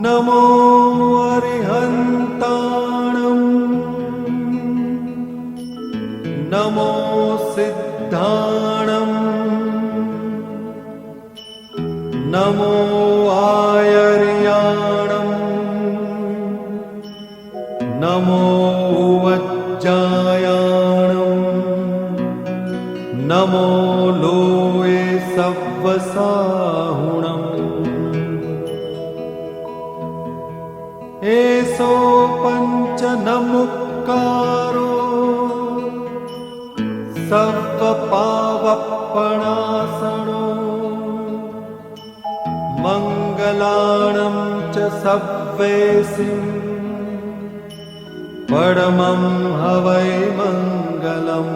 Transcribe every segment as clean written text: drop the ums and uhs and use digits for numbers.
નમો અરિહંતાણમ નમો સિદ્ધાણમ નમો આયર્યાણમ નમો વજ્જાયાણમ નમો લોએ સવ્વસાહુણમ એસો પંચ નમુક્કારો સર્વ પાવપણાસણો મંગલાણં ચ સવ્વેસિં પરમં હવૈ મંગલમ.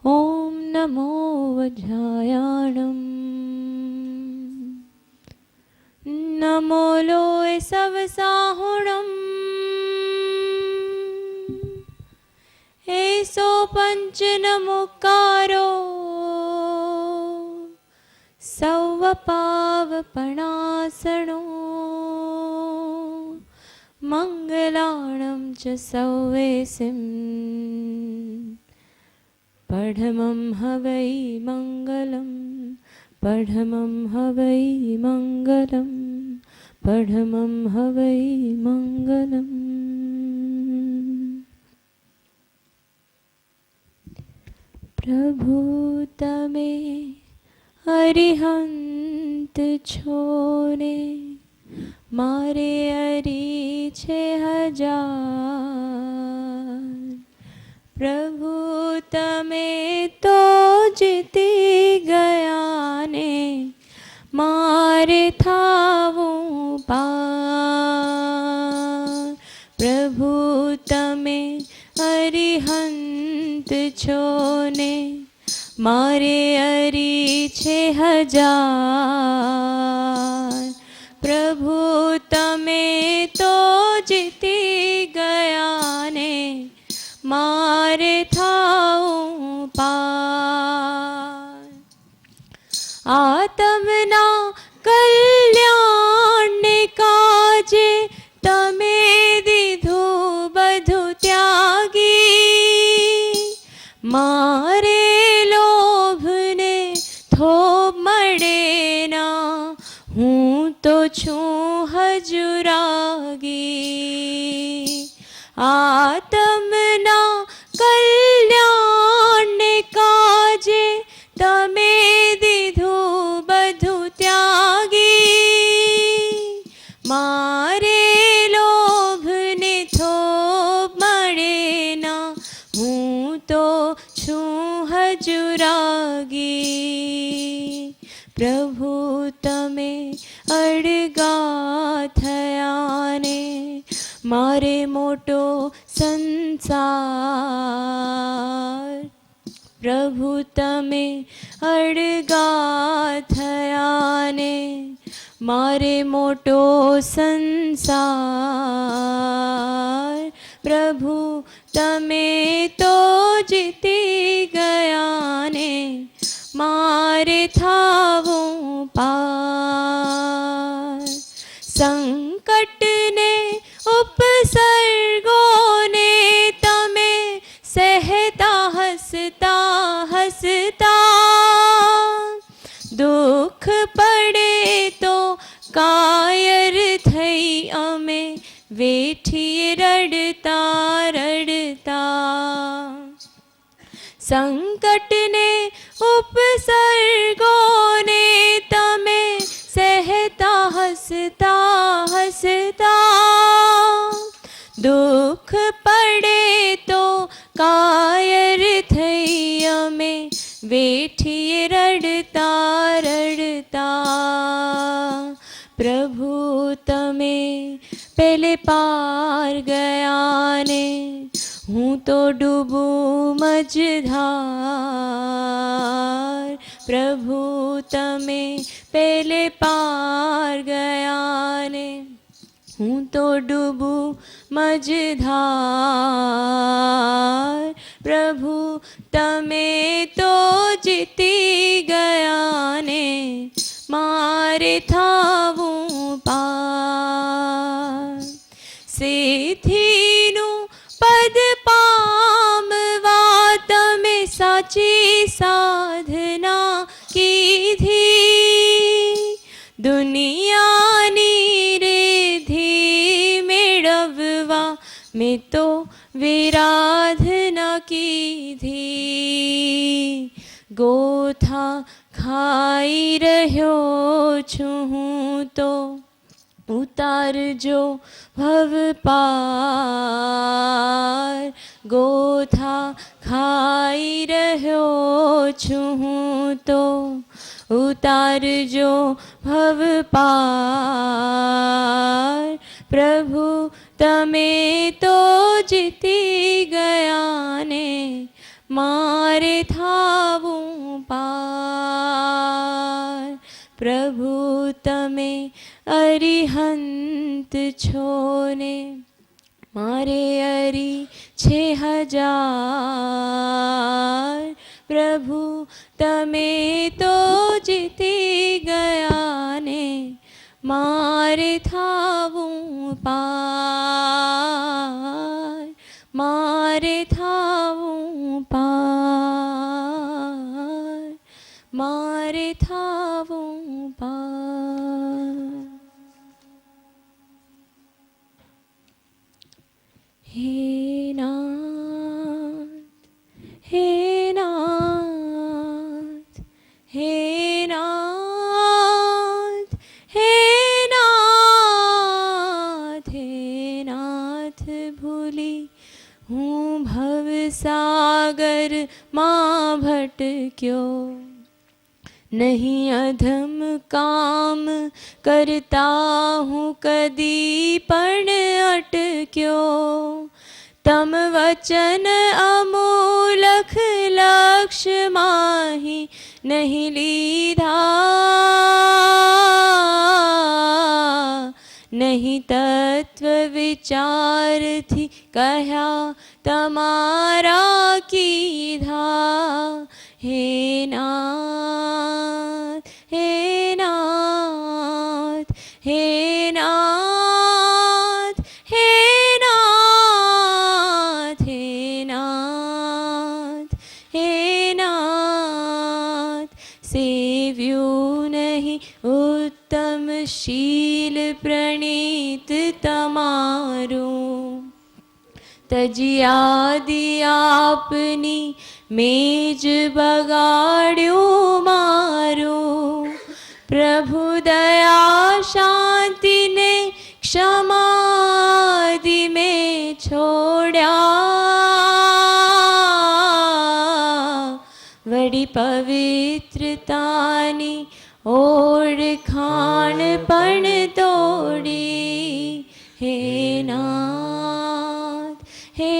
ઓમ નમો વજ્રાયાણમ નમો લોય સવસાહુણમ એસો પંચ નમુકારો સૌ પાવપણાસણો મંગલાણં ચ સૌવેસિં પડમં હવૈ મંગલમ પડમં હવૈ મંગલમ પડમં હવૈ મંગલમ. પ્રભુ તમે અરિહંત છો ને મારે અરી છે હજાર. પ્રભુ તમે તો જીતી ગયા ને મારે થાવું પાર. પ્રભુ તમે અરિહંત છો ને મારે અરી છે હજાર. પ્રભુ તમે તો જીતી ગયા ને મારે થાવું પાર. આતમના કલ્યાણને કાજે તમે દીધું બધું ત્યાગી. મારે લોભને થોભ મળે ના હું તો છું હજુરાગી. આતમના કલ્યાણને કાજે તમે દીધું બધું ત્યાગી. મારે લોભને થોભ મળે ના હું તો છું હજુરાગી. પ્રભુ તમે અડગા થયા ને મારે મોટો સંસાર. પ્રભુ તમે અડગા થયા ને મારે મોટો સંસાર. પ્રભુ તમે તો જીતી ગયા ને મારે થાવું પાર. સંકટને ઉપસર્ગોને તમે સહેતા હસતા હસતા. દુઃખ પડે તો કાયર થઈ અમે વેઠીએ રડતા રડતા. સંકટને ઉપસર્ગોને તમે સહેતા હસતા હસતા. દુઃખ પડે તો કાયર થઈ અમે વેઠીએ રડતા રડતા. પ્રભુ તમે પેલે પાર ગયા ને હું તો ડૂબું મજધાર. પ્રભુ તમે પેલે પાર ગયા ને હું તો ડૂબું મજધાર. પ્રભુ તમે તો જીતી ગયા ને મારે થાવું પાર. સેથીનું પદ પામવા તમે સાચી સાધના કીધી. દુનિયાની રેધી મેળવવા મેં તો વિરાધના કીધી. ગોથા ખાઈ રહ્યો છું હું તો ઉતારજો ભવ પાર. ગોથા ખાઈ રહ્યો છું હું તો ઉતારજો ભવ પાર. પ્રભુ તમે તો જીતી ગયા ને મારે થાવું પાર. પ્રભુ તમે અરિહંત છો ને મારે અરી છે હજાર. પ્રભુ તમે તો જીતી ગયા ને મારે થાવું પાર. મારે થાવું પાર. મારે થાવું પાર. હે નાથ, હે નાથ, હે નાથ, હે નાથ, હે નાથ. ભૂલી હું ભવસાગર માં ભટક્યો, નહીં અધમ કામ કરતા હું કદી પણ અટક્યો. તમ વચન અમૂલખ લક્ષ્ય માહી નહીં લીધા. નહીં તત્વ વિચારથી કહ્યા તમારા કીધા. હે નાથ, હે નાથ, હે નાથ, હે નાથ, હે નાથ, હે નાથ. સેવ્યું નહીં ઉત્તમ શીલ પ્રણીત તમારું, તજિયાદિ આપની મેજ બગાડ્યું મારું. પ્રભુ દયા શાંતિને ક્ષમાદિ મેં છોડ્યા. વડી પવિત્રતાની ઓળખાણ પણ તોડી. હે નાથ, હે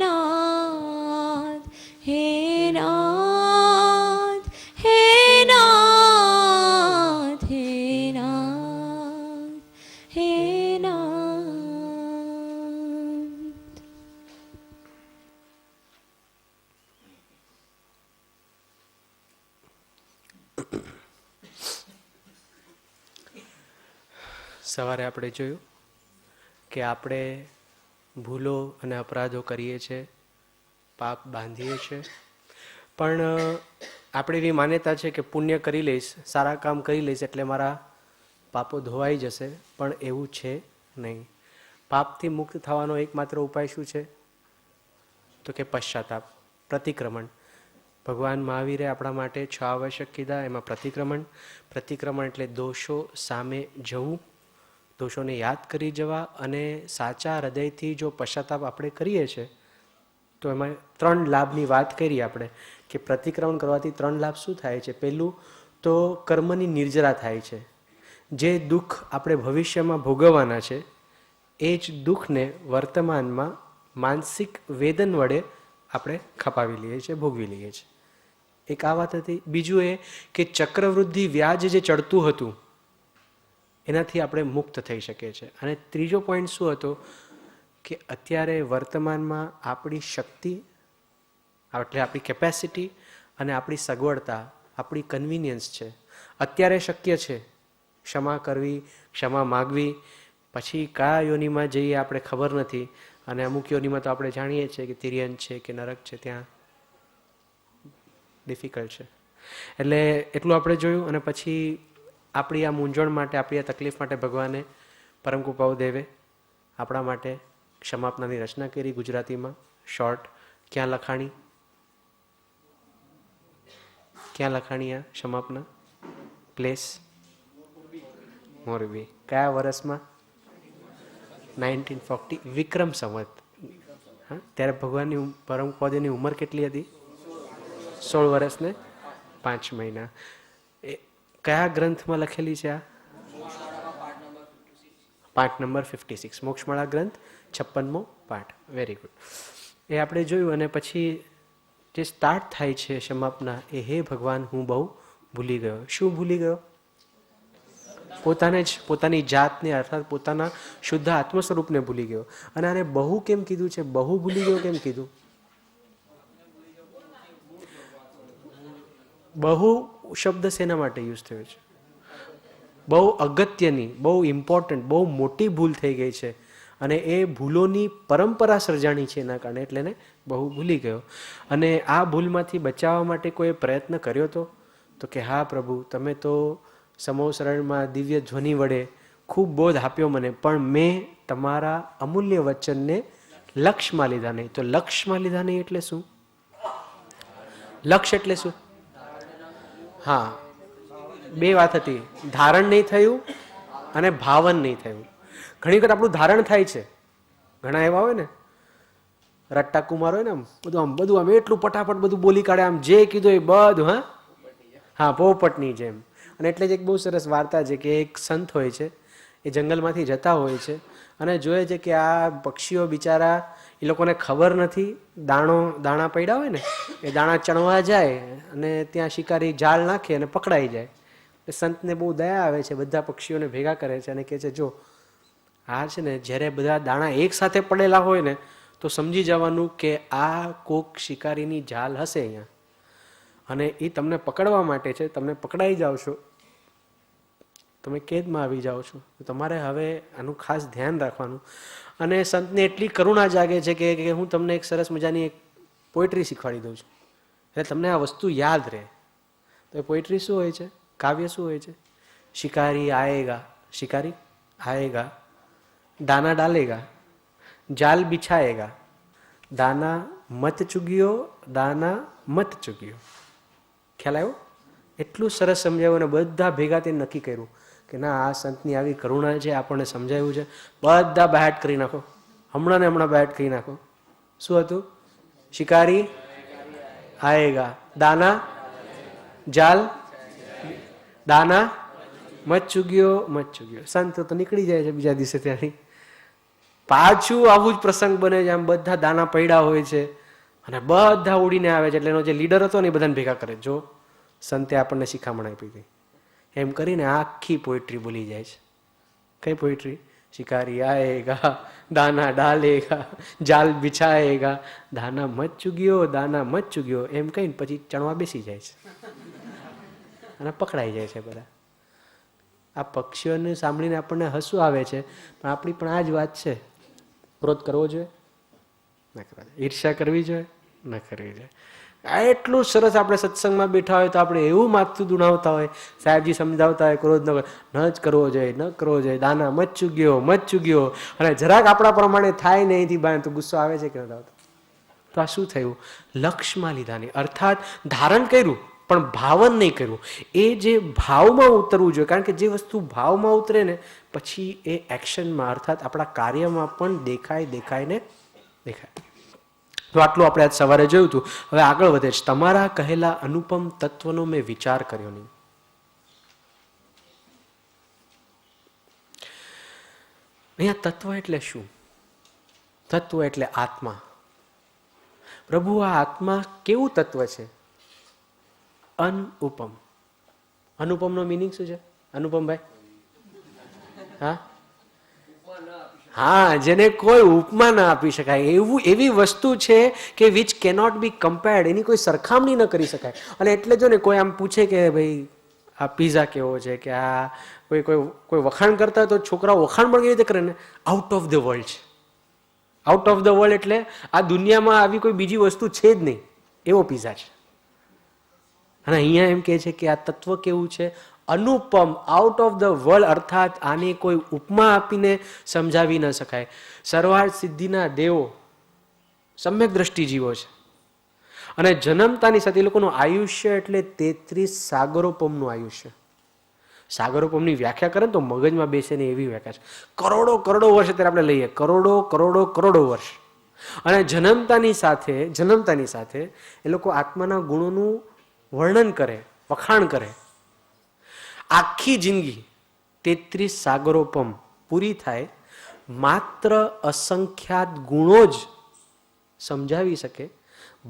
નાથ, હે નાથ, હે નાથ, હે નાથ, હે નાથ. સવારે આપણે જોયું કે આપણે ભૂલો અને અપરાધો કરીએ છીએ, પાપ બાંધીએ છીએ, પણ આપણે એવી માન્યતા છે કે પુણ્ય કરી લઈશ, સારા કામ કરી લઈશ એટલે મારા પાપો ધોવાઈ જશે, પણ એવું છે નહીં. પાપથી મુક્ત થવાનો એકમાત્ર ઉપાય શું છે? તો કે પશ્ચાતાપ, પ્રતિક્રમણ. ભગવાન મહાવીરે આપણા માટે 6 આવશ્યક કીધા, એમાં પ્રતિક્રમણ. પ્રતિક્રમણ એટલે દોષો સામે જવું, દોષોને યાદ કરી જવા, અને સાચા હૃદયથી જો પશ્ચાતાપ આપણે કરીએ છીએ તો એમાં 3 લાભની વાત કરી આપણે કે પ્રતિક્રમણ કરવાથી 3 લાભ શું થાય છે. પહેલું તો કર્મની નિર્જરા થાય છે. જે દુઃખ આપણે ભવિષ્યમાં ભોગવવાના છે એ જ દુઃખને વર્તમાનમાં માનસિક વેદન વડે આપણે ખપાવી લઈએ છીએ, ભોગવી લઈએ છીએ. એક આ વાત હતી. બીજું એ કે ચક્રવૃદ્ધિ વ્યાજ જે ચડતું હતું એનાથી આપણે મુક્ત થઈ શકીએ છીએ. અને ત્રીજો પોઈન્ટ શું હતો કે અત્યારે વર્તમાનમાં આપણી શક્તિ, એટલે આપણી કેપેસિટી અને આપણી સગવડતા, આપણી કન્વિનિયન્સ છે. અત્યારે શક્ય છે ક્ષમા કરવી, ક્ષમા માગવી. પછી કયા યોનિમાં જઈએ આપણે ખબર નથી. અને અમુક યોનિમાં તો આપણે જાણીએ છીએ કે તિર્યન છે કે નરક છે, ત્યાં ડિફિકલ્ટ છે. એટલે એટલું આપણે જોયું. અને પછી આપણી આ મૂંઝવણ માટે, આપણી આ તકલીફ માટે ભગવાને પરમ કૃપાળુ દેવે આપણા માટે ક્ષમાપનાની રચના કરી ગુજરાતીમાં શોર્ટ. ક્યાં લખાણી આ ક્ષમાપના? પ્લેસ મોરબી. કયા વર્ષમાં? 1940 વિક્રમ સંવત. હા, ત્યારે ભગવાનની પરમ કૃપાળુની ઉંમર કેટલી હતી? 16 વર્ષ ને 5 મહિના. એ કયા ગ્રંથમાં લખેલી છે આ? પાઠ નંબર 56, મોક્ષમાળા ગ્રંથ 56મો પાઠ. Very good. એ આપણે જોયું. અને પછી જે સ્ટાર્ટ થાય છે ક્ષમાપના, એ હે ભગવાન હું બહુ ભૂલી ગયો. શું ભૂલી ગયો? પોતાને જ, પોતાની જાતને, અર્થાત પોતાના શુદ્ધ આત્મ સ્વરૂપને ભૂલી ગયો. અને આને બહુ કેમ કીધું છે? બહુ ભૂલી ગયો કેમ કીધું? બહુ શબ્દ શેના માટે યુઝ થયો છે? બહુ અગત્યની, બહુ ઇમ્પોર્ટન્ટ, બહુ મોટી ભૂલ થઈ ગઈ છે. અને એ ભૂલોની પરંપરા સર્જાણી છે એના કારણે, એટલે એને બહુ ભૂલી ગયો. અને આ ભૂલમાંથી બચાવવા માટે કોઈ પ્રયત્ન કર્યો તો કે હા પ્રભુ, તમે તો સમો શરણમાં દિવ્ય ધ્વનિ વડે ખૂબ બોધ આપ્યો મને, પણ મેં તમારા અમૂલ્ય વચનને લક્ષમાં લીધા નહીં. તો લક્ષમાં લીધા નહીં એટલે શું? લક્ષ એટલે શું? હા, બે વાત હતી. ધારણ નહીં થયું અને ભાવન નહીં થયું. ઘણી વખત આપણું ધારણ થાય છે. ઘણા એવા હોય ને રટ્ટા કુમાર હોય ને, બધું આમ એટલું ફટાફટ બધું બોલી કાઢે, આમ જે કીધું એ બધું. હા, પોપટની જેમ. અને એટલે જ એક બહુ સરસ વાર્તા છે કે એક સંત હોય છે, એ જંગલમાંથી જતા હોય છે અને જોયે છે કે આ પક્ષીઓ બિચારા, એ લોકોને ખબર નથી, દાણા પડ્યા હોય ને, એ દાણા ચણવા જાય અને ત્યાં શિકારી જાળ નાખે અને પકડાઈ જાય. સંતને બહુ દયા આવે છે, બધા પક્ષીઓને ભેગા કરે છે અને કહે છે જો આ છે ને, જ્યારે બધા દાણા એક સાથે પડેલા હોય ને તો સમજી જવાનું કે આ કોક શિકારીની જાળ હશે અહીંયા, અને એ તમને પકડવા માટે છે. તમે પકડાઈ જાઓ છો, તમે કેદમાં આવી જાઓ છો, તો તમારે હવે આનું ખાસ ધ્યાન રાખવાનું. અને સંતને એટલી કરુણા જાગે છે કે હું તમને એક સરસ મજાની એક પોએટ્રી શીખવાડી દઉં છું, એટલે તમને આ વસ્તુ યાદ રહે. તો એ પોએટ્રી શું હોય છે? કાવ્ય શું હોય છે? શિકારી આએગા, શિકારી આएगा, दाना डालेगा, जाल बिछाएगा, दाना मत चुगियो, दाना मत चुगियो. ખ્યાલ આવ્યો? એટલું સરસ સમજાવ્યું અને બધા ભેગા તે નક્કી કર્યું કે ના, આ સંતની આવી કરુણા છે, આપણને સમજાવ્યું છે, બધા બાહેટ કરી નાખો, હમણાં ને હમણાં બાહેટ કરી નાખો. શું હતું? શિકારી આएगा, દાના જાલ, દાના મત ચૂગ્યો, મત ચૂગ્યો. સંત તો નીકળી જાય છે બીજા દિવસે ત્યાંથી. પાછું આવું જ પ્રસંગ બને છે. આમ બધા દાના પડ્યા હોય છે અને બધા ઉડીને આવે છે. એટલે એનો જે લીડર હતો ને એ બધાને ભેગા કરે. જો સંતે આપણને શિખામણ આપી ગઈ. એમ કરીને આખી પોએટ્રી બોલી જાય છે. કઈ પોએટ્રી? શિકારી આएगा, દાના ડાલેગા, જાલ બિછાએગા, દાના મત ચૂગ્યો, દાના મત ચૂગ્યો. એમ કહીને પછી ચણવા બેસી જાય છે અને પકડાઈ જાય છે બધા. આ પક્ષીઓને સાંભળીને આપણને હસવું આવે છે, પણ આપણી પણ આ જ વાત છે. ક્રોધ કરવો જોઈએ? ન કરવો જોઈએ. ઈર્ષ્યા કરવી જોઈએ? ન કરવી જોઈએ. આ એટલું સરસ આપણે સત્સંગમાં બેઠા હોય તો આપણે એવું માથું દુણાવતા હોય, સાહેબજી સમજાવતા હોય ક્રોધ ન જ કરવો જોઈએ, ન કરવો જોઈએ, દાના મત ચૂગ્યો, મત ચૂગ્યો. અને જરાક આપણા પ્રમાણે થાય ને અહીંથી બહાર તો ગુસ્સો આવે છે કે નથી આવતો? તો આ શું થયું? લક્ષમાં લીધા નહીં, અર્થાત ધારણ કર્યું પણ ભાવન નહીં કર્યું. એ જે ભાવમાં ઉતરવું જોઈએ, કારણ કે જે વસ્તુ ભાવમાં ઉતરે ને પછી એ એક્શનમાં, અર્થાત આપણા કાર્યમાં પણ દેખાય ને દેખાય. તો આટલું આપણે આજ સવારે જોયું હતું. હવે આગળ વધે છે. તમારા કહેલા અનુપમ તત્વનો મેં વિચાર કર્યો નહીં. અહીંયા તત્વ એટલે શું? તત્વ એટલે આત્મા. પ્રભુ, આ આત્મા કેવું તત્વ છે? અનુપમ. અનુપમ નો મીનિંગ શું છે? અનુપમભાઈ? હા હા, જેને કોઈ ઉપમા ના આપી શકાય એવી વસ્તુ છે કે વિચ કેનોટ બી કમ્પેર્ડ, એની કોઈ સરખામણી ન કરી શકાય. અને એટલે જો ને કોઈ આમ પૂછે કે ભાઈ આ પીઝા કેવો છે, કે આ કોઈ વખાણ કરતા હોય તો છોકરાઓ વખાણ પણ કેવી રીતે કરે ને, આઉટ ઓફ ધ વર્લ્ડ છે. આઉટ ઓફ ધ વર્લ્ડ એટલે આ દુનિયામાં આવી કોઈ બીજી વસ્તુ છે જ નહીં એવો પીઝા છે. અને અહીંયા એમ કહે છે કે આ તત્વ કેવું છે, અનુપમ, આઉટ ઓફ ધ વર્લ્ડ, અર્થાત આને કોઈ ઉપમા આપીને સમજાવી ન શકાય. સર્વાર્થ સિદ્ધિના દેવો સમ્યક દ્રષ્ટિજીવો છે. અને જન્મતાની સાથે એ લોકોનું આયુષ્ય એટલે 33 સાગરોપમનું આયુષ્ય. સાગરોપમની વ્યાખ્યા કરે તો મગજમાં બેસે ને એવી વ્યાખ્યા છે. કરોડો કરોડો વર્ષ અત્યારે આપણે લઈએ, કરોડો કરોડો કરોડો વર્ષ. અને જન્મતાની સાથે એ લોકો આત્માના ગુણોનું વર્ણન કરે, વખાણ કરે. આખી જિંદગી 33 સાગરોપમ પૂરી થાય, માત્ર અસંખ્યાત ગુણો જ સમજાવી શકે,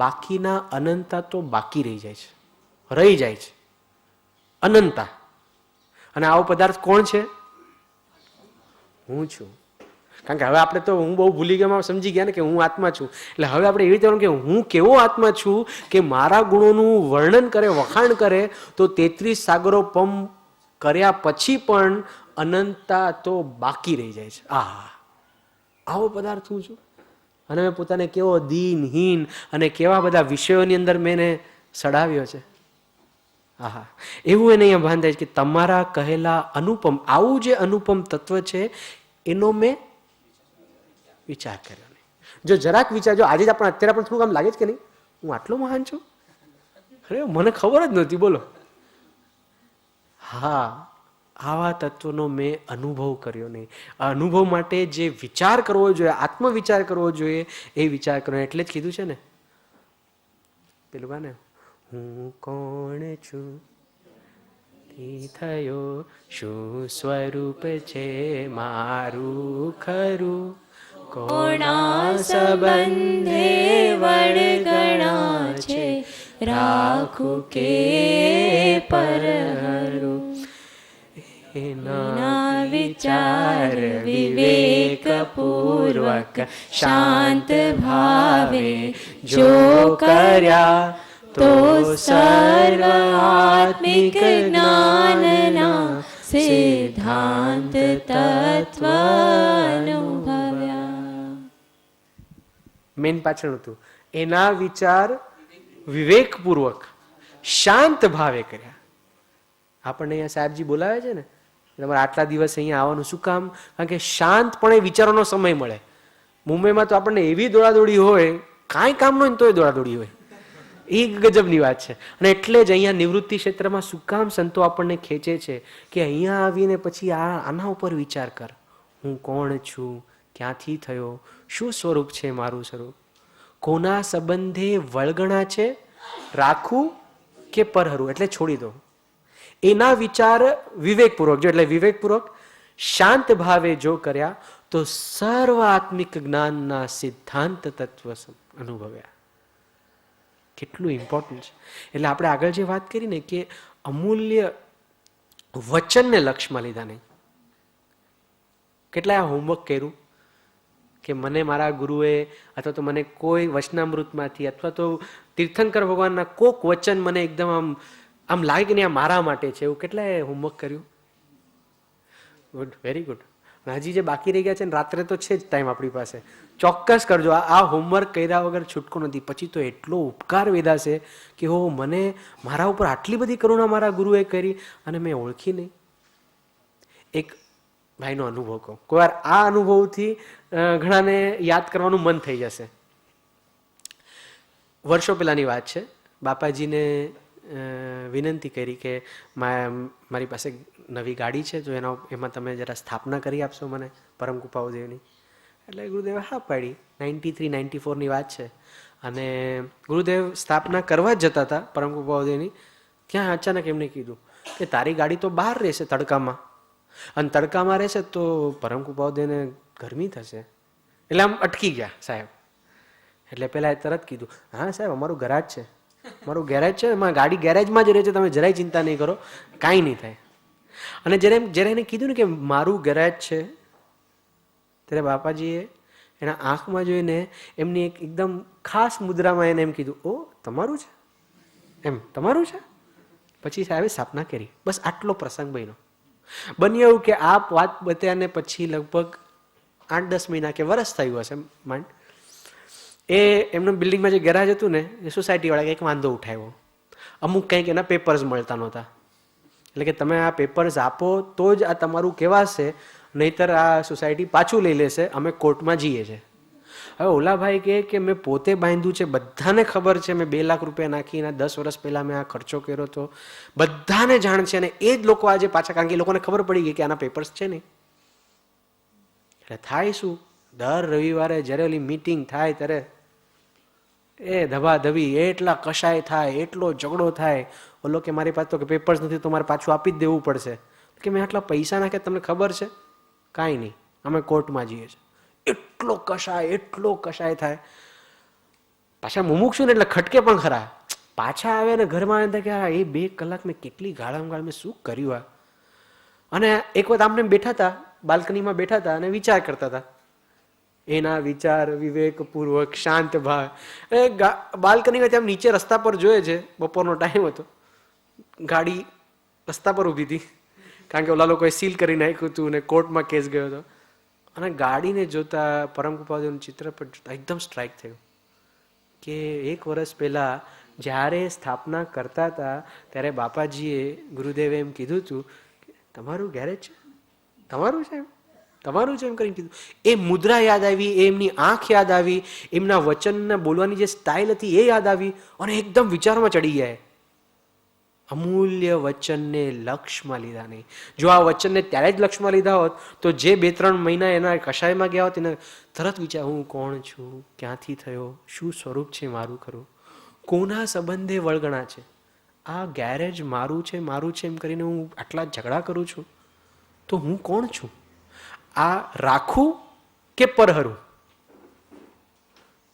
બાકીના અનંતા તો બાકી રહી જાય છે અનંતા. અને આવો પદાર્થ કોણ છે? હું છું. કારણ કે હવે આપણે તો હું બહુ ભૂલી ગયા, સમજી ગયા ને કે હું આત્મા છું. એટલે હવે આપણે એવી રીતે કે હું કેવો આત્મા છું કે મારા ગુણોનું વર્ણન કરે, વખાણ કરે, તો 33 સાગરોપમ કર્યા પછી પણ અનંતા તો બાકી રહી જાય છે. આવો પદાર્થ હું છું. અને મેં પોતાને કેવો દીનહીન અને કેવા બધા વિષયોની અંદર મેં એને સડાવ્યો છે. એવું એને અહીંયા ભાન થાય છે કે તમારા કહેલા અનુપમ, આવું જે અનુપમ તત્વ છે એનો મેં વિચાર કર્યો નહીં. જો જરાક વિચારજો, આજે જ અત્યારે પણ થોડુંક આમ લાગે છે કે નહીં હું આટલો મહાન છું, અરે મને ખબર જ નહોતી, બોલો. આવા તત્વનો મેં અનુભવ કર્યો નહીં. અનુભવ માટે જે વિચાર કરવો જોઈએ, આત્મવિચાર કરવો જોઈએ, એ વિચાર કરવો. એટલે જ કીધું છે ને પેલું ગાને, હું કોણ છું, થયો શું સ્વરૂપ છે મારું ખરું, કોણા સંબંધે વળગણા છે, રાખું કે પરહરું. એના વિચાર વિવેક પૂર્વક શાંત ભાવે જો કર્યા, તો સર્વાત્મિક જ્ઞાનના સિદ્ધાંત તત્વ અનુભવ્યા. મેન પાછળ હતું એના વિચાર વિવેકપૂર્વક શાંત ભાવે કર્યા. આપણને અહીંયા સાહેબજી બોલાવે છે ને, તમારે આટલા દિવસ અહીંયા આવવાનું શું કામ? કારણ કે શાંતપણે વિચારોનો સમય મળે. મુંબઈમાં તો આપણને એવી દોડાદોડી હોય, કાંઈ કામ ન હોય તોય દોડાદોડી હોય. એ ગજબની વાત છે. અને એટલે જ અહીંયા નિવૃત્તિ ક્ષેત્રમાં શું કામ સંતો આપણને ખેંચે છે કે અહીંયા આવીને પછી આના ઉપર વિચાર કર. હું કોણ છું, ક્યાંથી થયો, શું સ્વરૂપ છે મારું સ્વરૂપ, કોના સંબંધે વળગણા છે, રાખું કે પરહરું, એટલે છોડી દો. એના વિચાર વિવેકપૂર્વક જો, એટલે વિવેકપૂર્વક શાંત ભાવે જો કર્યા, તો સર્વાત્મિક જ્ઞાનના સિદ્ધાંત તત્વ અનુભવ્યા. કેટલું ઇમ્પોર્ટન્ટ છે. એટલે આપણે આગળ જે વાત કરી ને કે અમૂલ્ય વચનને લક્ષ્યમાં લીધા નહીં. કેટલાય હોમવર્ક કર્યું કે મને મારા ગુરુએ અથવા તો મને કોઈ વચનામૃતમાંથી અથવા તો તીર્થંકર ભગવાનના કોક વચન મને એકદમ આમ લાગે કે નહીં આ મારા માટે છે, એવું કેટલાય હોમવર્ક કર્યું. Good, very good. હજી જે બાકી રહી ગયા છે ને, રાત્રે તો છે જ ટાઈમ આપણી પાસે, ચોક્કસ કરજો. આ હોમવર્ક કર્યા વગર છૂટકો નથી. પછી તો એટલો ઉપકાર વેધાશે કે હો, મને મારા ઉપર આટલી બધી કરુણા મારા ગુરુએ કરી અને મેં ઓળખી નહીં. એક ભાઈનો અનુભવ કહું. કોઈ વાર આ અનુભવથી ઘણાને યાદ કરવાનું મન થઈ જશે. વર્ષો પહેલાની વાત છે. બાપાજીને વિનંતી કરી કે મારી પાસે નવી ગાડી છે, તો એમાં તમે જરા સ્થાપના કરી આપશો મને પરમ કૃપાદેવની. એટલે ગુરુદેવે હા પાડી. 93-94ની વાત છે. અને ગુરુદેવ સ્થાપના કરવા જ જતા હતા પરમ કૃપાદેવની. ત્યાં અચાનક એમને કીધું કે તારી ગાડી તો બહાર રહેશે તડકામાં, અને તડકામાં રહેશે તો પરમ કૃપાદેવને ગરમી થશે. એટલે આમ અટકી ગયા સાહેબ. એટલે પેલા એ તરત કીધું, હા સાહેબ અમારું ગરાજ છે, મારું ગેરેજ છે, એમાં ગાડી ગેરેજમાં જ રહે છે, તમે જરાય ચિંતા નહીં કરો, કાંઈ નહીં થાય. અને જ્યારે એને કીધું ને કે મારું ગેરેજ છે, ત્યારે બાપાજીએ એના આંખમાં જોઈને એમની એકદમ ખાસ મુદ્રામાં એને એમ કીધું, ઓ તમારું છે, એમ તમારું છે. પછી સાહેબે સ્થાપના કરી. બસ આટલો પ્રસંગ બન્યો. બન્યું એવું કે આ વાત બત્યાને પછી લગભગ 8-10 મહિના કે વર્ષ થયું હશે માંડ, એ એમનું બિલ્ડિંગમાં જે ગેરાજ હતું ને, એ સોસાયટીવાળા કંઈક વાંધો ઉઠાવ્યો. અમુક કંઈક એના પેપર્સ મળતા નહોતા. એટલે કે તમે આ પેપર્સ આપો તો જ આ તમારું કહેવાશે, નહીતર આ સોસાયટી પાછું લઈ લેશે, અમે કોર્ટમાં જઈએ છીએ. હવે ઓલાભાઈ કહે કે મેં પોતે બાંધ્યું છે, બધાને ખબર છે, મેં 2 લાખ રૂપિયા નાખીને 10 વર્ષ પહેલાં મેં આ ખર્ચો કર્યો હતો, બધાને જાણ છે. અને એ જ લોકો આજે પાછા, કારણ કે એ લોકોને ખબર પડી ગઈ કે આના પેપર્સ છે નહીં. એટલે થાય શું, દર રવિવારે જ્યારે ઓલી મીટિંગ થાય ત્યારે એ ધબાધબી એટલા કશાય થાય, એટલો ઝઘડો થાય. ઓલો કે મારી પાસે તો કે પેપર્સ નથી તો મારે પાછું આપી જ દેવું પડશે. કે મેં આટલા પૈસા નાખ્યા તમને ખબર છે? કાંઈ નહીં, અમે કોર્ટમાં જઈએ છીએ. એટલો કશાય થાય. પાછા મુમુક્ષુ ને એટલે ખટકે પણ ખરા. પાછા આવે ને ઘરમાં આવે કે એ 2 કલાક મેં કેટલી ગાળામાં મેં શું કર્યું આ. અને એક વખત આમને બેઠા હતા, બાલ્કનીમાં બેઠા હતા અને વિચાર કરતા હતા. એના વિચાર વિવેકપૂર્વક શાંત ભાવ. બાલ્કનીમાં ત્યાં નીચે રસ્તા પર જોઈએ છે, બપોરનો ટાઈમ હતો, ગાડી રસ્તા પર ઊભી હતી, કારણ કે ઓલા લોકોએ સીલ કરી નાખ્યું હતું અને કોર્ટમાં કેસ ગયો હતો. અને ગાડીને જોતા પરમ કૃપાળુનું ચિત્ર પર જોતા એકદમ સ્ટ્રાઇક થયું કે 1 વર્ષ પહેલા જ્યારે સ્થાપના કરતા હતા ત્યારે બાપાજીએ, ગુરુદેવે એમ કીધું હતું કે તમારું ગેરેજ છે, તમારું છે, તમારું છે એમ કરીને કીધું. એ મુદ્રા યાદ આવી, એમની આંખ યાદ આવી, એમના વચનના બોલવાની જે સ્ટાઇલ હતી એ યાદ આવી, અને એકદમ વિચારમાં ચડી ગયા. અમૂલ્ય વચનને લક્ષમાં લીધા નહીં. જો આ વચનને ત્યારે જ લક્ષમાં લીધા હોત તો જે 2-3 મહિના એના કશાયમાં ગયા હોત એને તરત વિચાર, હું કોણ છું, ક્યાંથી થયો, શું સ્વરૂપ છે મારું ખરું, કોના સંબંધે વળગણા છે, આ ગેરેજ મારું છે એમ કરીને હું આટલા ઝઘડા કરું છું, તો હું કોણ છું, આ રાખું કે પરહરું.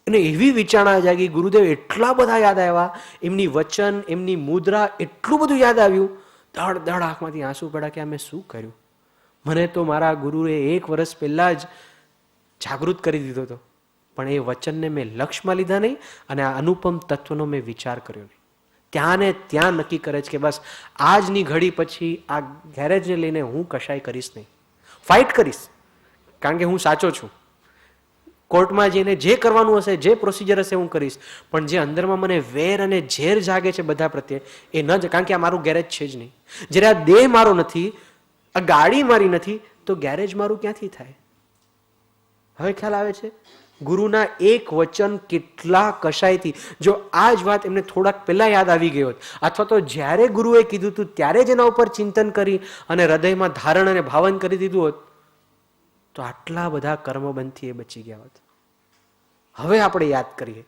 અને એવી વિચારણા જાગી. ગુરુદેવ એટલા બધા યાદ આવ્યા, એમની વચન, એમની મુદ્રા, એટલું બધું યાદ આવ્યું. દડ આંખમાંથી આંસુ પડ્યા કે આ મેં શું કર્યું. મને તો મારા ગુરુએ 1 વર્ષ પહેલા જ જાગૃત કરી દીધો હતો, પણ એ વચનને મેં લક્ષમાં લીધા નહીં અને આ અનુપમ તત્વનો મેં વિચાર કર્યો નહીં. ત્યાં ને ત્યાં નક્કી કરે છે કે બસ આજની ઘડી પછી આ ગેરેજને લઈને હું કશાય કરીશ નહીં, ફાઇટ કરીશ, કારણ કે હું સાચો છું. કોર્ટમાં જઈને જે કરવાનું હશે, જે પ્રોસિજર હશે હું કરીશ, પણ જે અંદરમાં મને વેર અને ઝેર જાગે છે બધા પ્રત્યે એ ન જ, કારણ કે આ મારું ગેરેજ છે જ નહીં. જ્યારે આ દેહ મારો નથી, આ ગાડી મારી નથી, તો ગેરેજ મારું ક્યાંથી થાય? હવે ખ્યાલ આવે છે ગુરુના એક વચન કેટલા કશાયથી. જો આ જ વાત એમને થોડાક પહેલા યાદ આવી ગઈ હોત, અથવા તો જ્યારે ગુરુએ કીધું હતું ત્યારે જ એના ઉપર ચિંતન કરી અને હૃદયમાં ધારણ અને ભાવન કરી દીધું હોત, તો આટલા બધા કર્મબંધથી એ બચી ગયા હોત. હવે આપણે યાદ કરીએ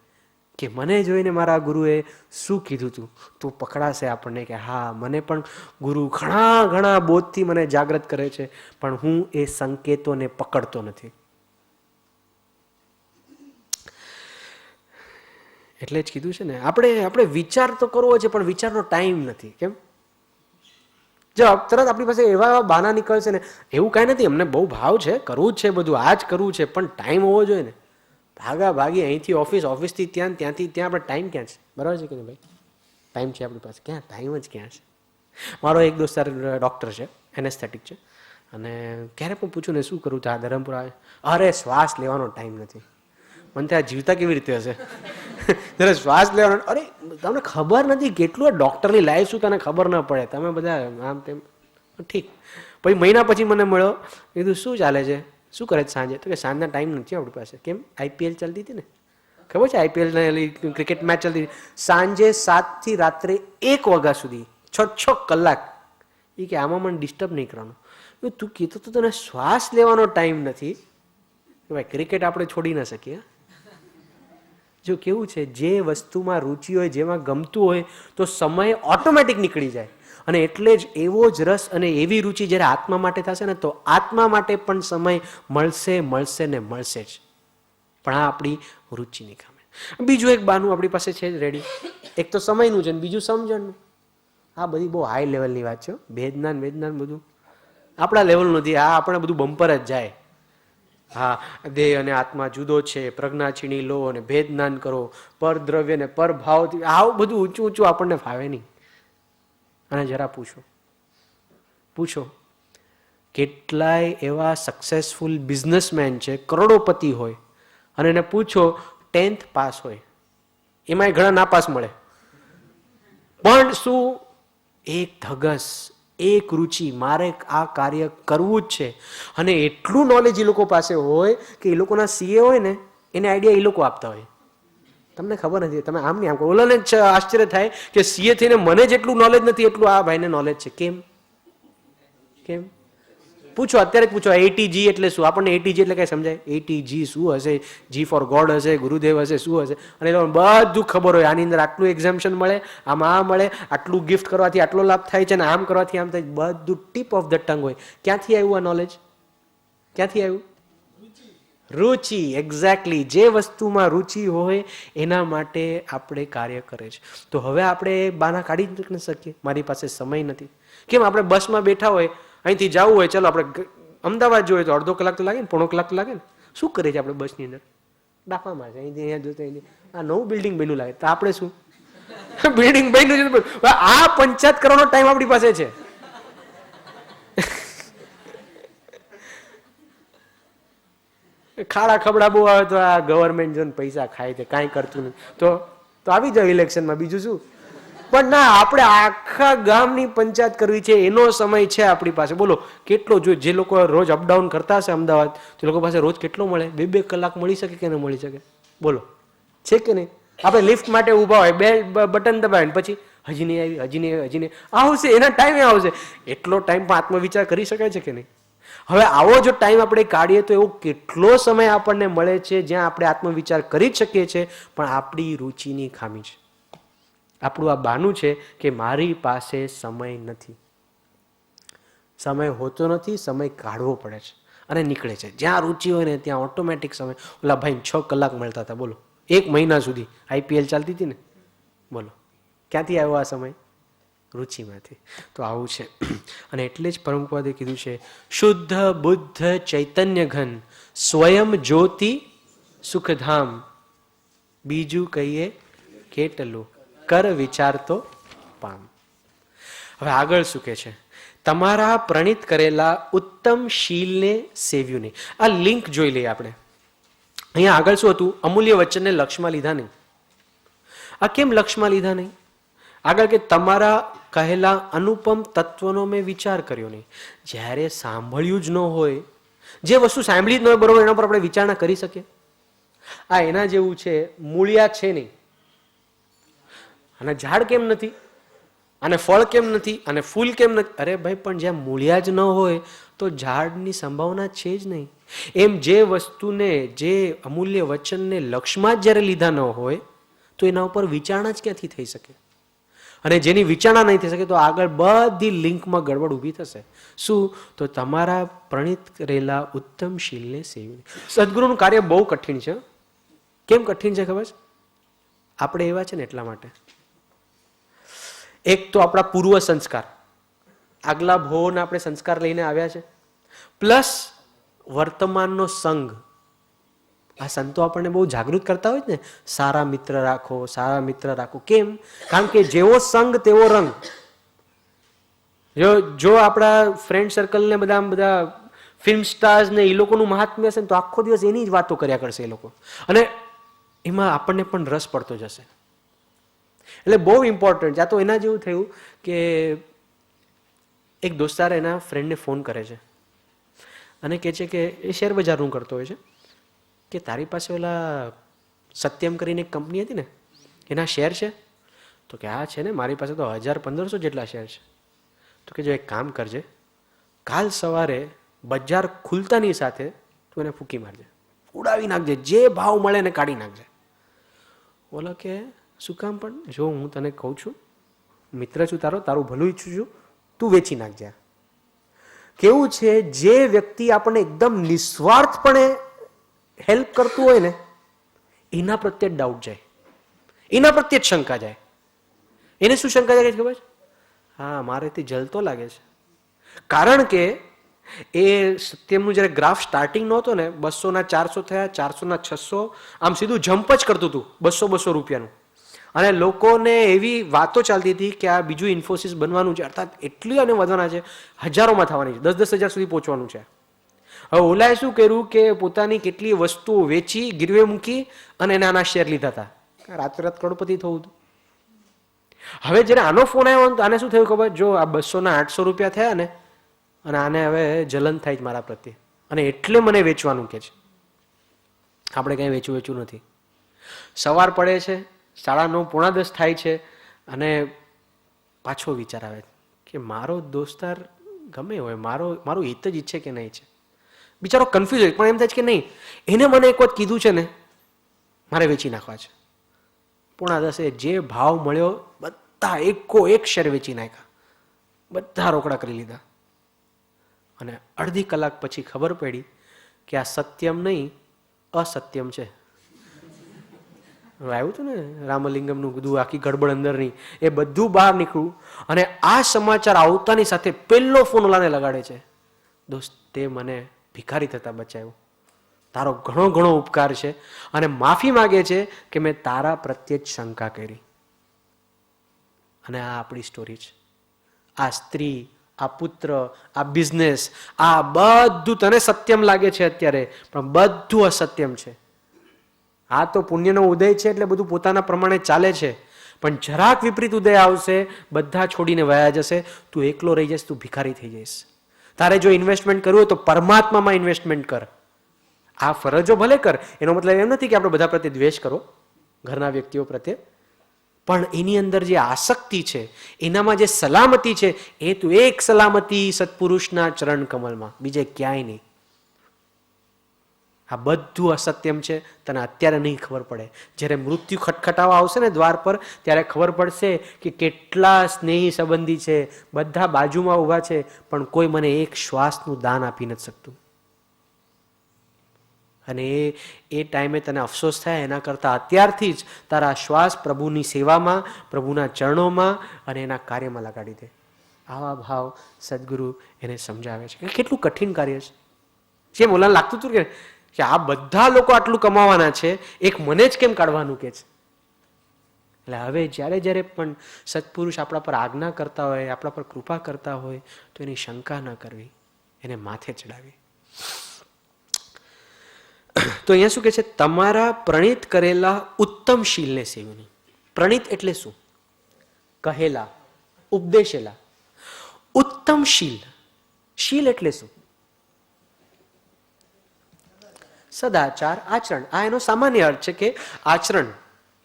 કે મને જોઈને મારા ગુરુએ શું કીધું હતું, તો પકડાશે આપણને કે હા, મને પણ ગુરુ ઘણા બોધથી મને જાગૃત કરે છે, પણ હું એ સંકેતોને પકડતો નથી. એટલે જ કીધું છે ને, આપણે વિચાર તો કરવો છે, પણ વિચારનો ટાઈમ નથી. કેમ? જો તરત આપણી પાસે એવા બહાના નીકળશે ને, એવું કાંઈ નથી, અમને બહુ ભાવ છે, કરવું જ છે બધું, આ જ કરવું છે, પણ ટાઈમ હોવો જોઈએ ને. ભાગી અહીંથી ઓફિસથી ત્યાં, ત્યાંથી ત્યાં, આપણે ટાઈમ ક્યાં છે? બરાબર છે કે નહીં ભાઈ? ટાઈમ છે આપણી પાસે, ક્યાં ટાઈમ જ ક્યાં છે? મારો એક દોસ્તાર ડૉક્ટર છે, એનેસ્થેટિક છે, અને ક્યારે પણ પૂછું ને શું કરું છું, આ ધરમપુર આવે, અરે શ્વાસ લેવાનો ટાઈમ નથી. મને ત્યાં જીવતા કેવી રીતે હશે? ત્યારે શ્વાસ લેવાનો, અરે તમને ખબર નથી કેટલું ડૉક્ટરની લાઈફ શું તને ખબર ન પડે, તમે બધા આમ તેમ. ઠીક. પછી મહિના પછી મને મળ્યો, કીધું શું ચાલે છે, શું કરે છે સાંજે? તો કે સાંજના ટાઈમ નથી આપણી પાસે. કેમ? IPL ચાલતી હતી ને, ખબર છે? IPL ક્રિકેટ મેચ ચાલતી હતી, સાંજે 7 થી રાત્રે 1 વાગ્યા સુધી 6 કલાક. એ કે આમાં મને ડિસ્ટર્બ નહીં કરવાનું. તું કીધું તો તને શ્વાસ લેવાનો ટાઈમ નથી. ભાઈ ક્રિકેટ આપણે છોડી ન શકીએ. જો કેવું છે, જે વસ્તુમાં રુચિ હોય, જેમાં ગમતું હોય, તો સમય ઓટોમેટિક નીકળી જાય. અને એટલે જ એવો જ રસ અને એવી રુચિ જ્યારે આત્મા માટે થશે ને, તો આત્મા માટે પણ સમય મળશે ને મળશે જ. પણ આ આપણી રુચિની કામે. બીજું એક બાનું આપણી પાસે છે જ રેડી. એક તો સમયનું છે ને બીજું સમજણનું. આ બધી બહુ હાઈ લેવલની વાત છે. વેદનાન બધું આપણા લેવલનું નથી. આ આપણે બધું બમ્પર જ જાય. હા, દેહ અને આત્મા જુદો છે, પ્રજ્ઞા છીણી લો અને ભેદ જ્ઞાન કરો, પર દ્રવ્ય ને પર ભાવથી, આવું બધું ઊંચું ઊંચું આપણને ફાવે નહીં. અને જરા પૂછો કેટલાય એવા સક્સેસફુલ બિઝનેસમેન છે, કરોડોપતિ હોય, અને એને પૂછો 10th પાસ હોય, એમાંય ઘણા નાપાસ મળે, પણ શું એક ધગસ, એક રુચિ, મારે આ કાર્ય કરવું જ છે. અને એટલું નોલેજ એ લોકો પાસે હોય કે એ લોકોના સીએ હોય ને એને આઈડિયા એ લોકો આપતા હોય. તમને ખબર નથી, તમે આમ નહીં આમ કરો. ઓલાને જ આશ્ચર્ય થાય કે સીએ થઈને મને જેટલું નોલેજ નથી એટલું આ ભાઈને નોલેજ છે. કેમ પૂછો, અત્યારે પૂછો ATG એટલે શું? આપણને ATG એટલે કઈ સમજાય? ATG શું હશે? G ફોર ગોડ હશે, ગુરુદેવ હશે, શું હશે? અને એ લોકોને બધું ખબર હોય, આની અંદર આટલું એક્ઝામ્પશન મળે, આમાં આ મળે, આટલું ગિફ્ટ કરવાથી આટલો લાભ થાય છે, અને આમ કરવાથી આમ થાય, બધું ટીપ ઓફ ધ ટંગ હોય. ક્યાંથી આવ્યું આ નોલેજ? ક્યાંથી આવ્યું? રુચિ. એક્ઝેક્ટલી, જે વસ્તુમાં રુચિ હોય એના માટે આપણે કાર્ય કરે છે. તો હવે આપણે બાના કાઢી જ નથી શકીએ, મારી પાસે સમય નથી. કેમ? આપણે બસમાં બેઠા હોય, અહીંથી જવું હોય, ચલો આપણે અમદાવાદ જોઈએ તો અડધો કલાક તો લાગે ને, પોણો કલાક તો લાગે ને. શું કરે છે આપણે બસની અંદર? ડાફામાં છે, અહીંથી અહીંયા જોતા, આ નવું બિલ્ડિંગ બન્યું લાગે, તો આપણે શું બિલ્ડિંગ બન્યું છે, આ 50 કરોડનો ટાઈમ આપણી પાસે છે. ખાડા ખબડા બહુ આવે તો આ ગવર્મેન્ટ જો પૈસા ખાય છે, કાંઈ કરતું નથી, તો આવી જાવ ઇલેક્શનમાં, બીજું શું. પણ ના, આપણે આખા ગામની પંચાયત કરવી છે, એનો સમય છે આપણી પાસે. બોલો કેટલો જોઈએ? જે લોકો રોજ અપડાઉન કરતા હશે અમદાવાદ, તે લોકો પાસે રોજ કેટલો મળે? 2-2 કલાક મળી શકે કે ન મળી શકે? બોલો, છે કે નહીં? આપણે લિફ્ટ માટે ઊભા હોય, 2 બટન દબાવીને પછી હજી નહીં આવી, હજી નહીં આવી, હજી નહીં આવશે, એના ટાઈમે આવશે. એટલો ટાઈમ પણ આત્મવિચાર કરી શકાય છે કે નહીં? હવે આવો જો ટાઈમ આપણે કાઢીએ તો એવો કેટલો સમય આપણને મળે છે જ્યાં આપણે આત્મવિચાર કરી જ શકીએ છીએ, પણ આપણી રુચિની ખામી છે. આપણું આ બાનું છે કે મારી પાસે સમય નથી, સમય હોતો નથી, સમય કાઢવો પડે છે અને નીકળે છે. જ્યાં રુચિ હોય ને ત્યાં ઓટોમેટિક સમય. ઓલા ભાઈ 6 કલાક મળતા હતા, બોલો, 1 મહિના સુધી IPL ચાલતી હતી ને, બોલો ક્યાંથી આવ્યો આ સમય? રુચિમાંથી. તો આવું છે. અને એટલે જ પરમપદે કીધું છે, શુદ્ધ બુદ્ધ ચૈતન્ય ઘન સ્વયં જ્યોતિ સુખધામ, બીજું કહીએ કેટલું, કર વિચાર તો પામ. હવે આગળ શું કે છે? તમારા પ્રણિત કરેલા ઉત્તમ શીલને સેવ્યું નહીં. આ લિંક જોઈ લઈએ આપણે. અહીંયા આગળ શું હતું? અમૂલ્ય વચનને લક્ષમાં લીધા નહીં. આ કેમ લક્ષમાં લીધા નહીં? આગળ કે તમારા કહેલા અનુપમ તત્વનો મેં વિચાર કર્યો નહીં. જ્યારે સાંભળ્યું જ ન હોય, જે વસ્તુ સાંભળી જ ન હોય, બરોબર, એના પર આપણે વિચારણા કરી શકીએ? આ એના જેવું છે. મૂળિયા છે નહીં, અને ઝાડ કેમ નથી, અને ફળ કેમ નથી, અને ફૂલ કેમ નથી? અરે ભાઈ, પણ જ્યાં મૂળિયા જ ન હોય તો ઝાડની સંભાવના છે જ નહીં. એમ જે વસ્તુને, જે અમૂલ્ય વચનને લક્ષમાં જ જ્યારે લીધા ન હોય તો એના ઉપર વિચારણા જ ક્યાંથી થઈ શકે? અને જેની વિચારણા નહીં થઈ શકે તો આગળ બધી લિંકમાં ગડબડ ઊભી થશે. શું? તો તમારા પ્રણિત કરેલા ઉત્તમ શીલને સેવ્યું. સદગુરુનું કાર્ય બહુ કઠિન છે. કેમ કઠિન છે ખબર છે? આપણે એવા છે ને એટલા માટે. એક તો આપણા પૂર્વ સંસ્કાર, આગલા ભોના આપણે સંસ્કાર લઈને આવ્યા છે, પ્લસ વર્તમાનનો સંગ. આ સંતો આપણને બહુ જાગૃત કરતા હોય ને, સારા મિત્ર રાખો, સારા મિત્ર રાખો. કેમ? કારણ કે જેવો સંગ તેવો રંગ. જો આપણા ફ્રેન્ડ સર્કલને બધા ફિલ્મ સ્ટાર્સ ને એ લોકોનું મહાત્મ્ય હશે ને તો આખો દિવસ એની જ વાતો કર્યા કરશે એ લોકો, અને એમાં આપણને પણ રસ પડતો જશે. એટલે બહુ ઇમ્પોર્ટન્ટ. આ તો એના જેવું થયું કે એક દોસ્તાર એના ફ્રેન્ડને ફોન કરે છે અને કહે છે કે એ શેર બજારનું કરતો હોય છે, કે તારી પાસે ઓલા સત્યમ કરીને એક કંપની હતી ને, એના શેર છે? તો કે હા છે ને, મારી પાસે તો 1000-1500 જેટલા શેર છે. તો કે જો એક કામ કરજે, કાલ સવારે બજાર ખુલતાની સાથે તું એને ફૂંકી મારજે, ઉડાવી નાખજે, જે ભાવ મળે ને કાઢી નાખજે. ઓલા કે શું કામ? પણ જો હું તને કહું છું, મિત્ર છું તારો, તારું ભલું ઈચ્છું છું, તું વેચી નાખજે. કેવું છે, જે વ્યક્તિ આપણને એકદમ નિસ્વાર્થપણે હેલ્પ કરતું હોય ને એના પ્રત્યે ડાઉટ જાય, એના પ્રત્યે જ શંકા જાય. એને શું શંકા જાય ખબર છે? હા, મારેથી જલતો લાગે છે. કારણ કે એ સત્યમનું જ્યારે ગ્રાફ સ્ટાર્ટિંગ નહોતો ને, 200ના 400 થયા, 400ના 600, આમ સીધું જમ્પ જ કરતું હતું 200 રૂપિયાનું. અને લોકોને એવી વાતો ચાલતી હતી કે આ બીજું ઇન્ફોસિસ બનવાનું છે, અર્થાત એટલી અને વધવાના છે, હજારોમાં થવાની છે, 10-10 હજાર સુધી પહોંચવાનું છે. હવે ઓલાએ શું કર્યું કે પોતાની કેટલી વસ્તુઓ વેચી, ગીરવે મૂકી અને નાના શેર લીધા હતા. રાતોરાત કરોડપતિ થવું હતું. હવે જ્યારે આનો ફોન આવ્યો આને શું થયું ખબર? જો આ 200ના 800 રૂપિયા થયા ને, અને આને હવે જલન થાય છે મારા પ્રત્યે, અને એટલે મને વેચવાનું કે છે. આપણે કંઈ વેચવું નથી. સવાર પડે છે, 9:30 પોણા 10 થાય છે, અને પાછો વિચાર આવે કે મારો દોસ્તાર ગમે હોય, મારું હિત જ ઈચ્છે કે નહીં છે. બિચારો કન્ફ્યુઝ હોય, પણ એમ થાય છે કે નહીં, એને મને એક વખત કીધું છે ને, મારે વેચી નાખવા છે. પોણા 10 જે ભાવ મળ્યો બધા એક શેર વેચી નાખ્યા, બધા રોકડા કરી લીધા. અને અડધી કલાક પછી ખબર પડી કે આ સત્યમ નહીં, અસત્યમ છે. આવ્યું હતું ને રામલિંગમનું બધું, આખી ગડબડ અંદરની, એ બધું બહાર નીકળ્યું. અને આ સમાચાર આવતાની સાથે પહેલો ફોન ઓલાને લગાડે છે, દોસ્ત તે મને ભિખારી થતા બચાવ્યો, તારો ઘણો ઘણો ઉપકાર છે, અને માફી માગે છે કે મેં તારા પ્રત્યે જ શંકા કરી. અને આ આપણી સ્ટોરી છે. આ સ્ત્રી, આ પુત્ર, આ બિઝનેસ, આ બધું તને સત્યમ લાગે છે અત્યારે, પણ બધું અસત્યમ છે. આ તો પુણ્યનો ઉદય છે એટલે બધું પોતાના પ્રમાણે ચાલે છે, પણ જરાક વિપરીત ઉદય આવશે, બધા છોડીને વયા જશે, તું એકલો રહી જઈશ, તું ભિખારી થઈ જઈશ. તારે જો ઇન્વેસ્ટમેન્ટ કરવું હોય તો પરમાત્મામાં ઇન્વેસ્ટમેન્ટ કર. આ ફરજો ભલે કર, એનો મતલબ એમ નથી કે આપણે બધા પ્રત્યે દ્વેષ કરો, ઘરના વ્યક્તિઓ પ્રત્યે, પણ એની અંદર જે આસક્તિ છે, એનામાં જે સલામતી છે, એ તું એક સલામતી સત્પુરુષના ચરણ કમલમાં, બીજે ક્યાંય નહીં. આ બધું અસત્યમ છે, તને અત્યારે નહીં ખબર પડે. જ્યારે મૃત્યુ ખટખટાવા આવશે ને દ્વાર પર, ત્યારે ખબર પડશે કે કેટલા સ્નેહી સંબંધી છે, બધા બાજુમાં ઊભા છે, પણ કોઈ મને એક શ્વાસનું દાન આપી નથી શકતું. અને એ ટાઈમે તને અફસોસ થાય, એના કરતાં અત્યારથી જ તારા શ્વાસ પ્રભુની સેવામાં, પ્રભુના ચરણોમાં અને એના કાર્યમાં લગાડી દે. આવા ભાવ સદગુરુ એને સમજાવે છે કે કેટલું કઠિન કાર્ય છે. જેમ ઓલાને લાગતું હતું કે આ બધા લોકો આટલું કમાવાના છે, એક મને જ કેમ કાઢવાનું કે છે. એટલે હવે જ્યારે પણ સત્પુરુષ આપણા પર આજ્ઞા કરતા હોય, આપણા પર કૃપા કરતા હોય, તો એની શંકા ન કરવી, એને માથે ચડાવી. તો અહીંયા શું કહે છે? તમારા પ્રણીત કરેલા ઉત્તમ શીલને સેવની. પ્રણીત એટલે શું? કહેલા, ઉપદેશેલા. ઉત્તમ શીલ, શીલ એટલે શું? સદાચાર, આચરણ. આ એનો સામાન્ય અર્થ છે કે આચરણ,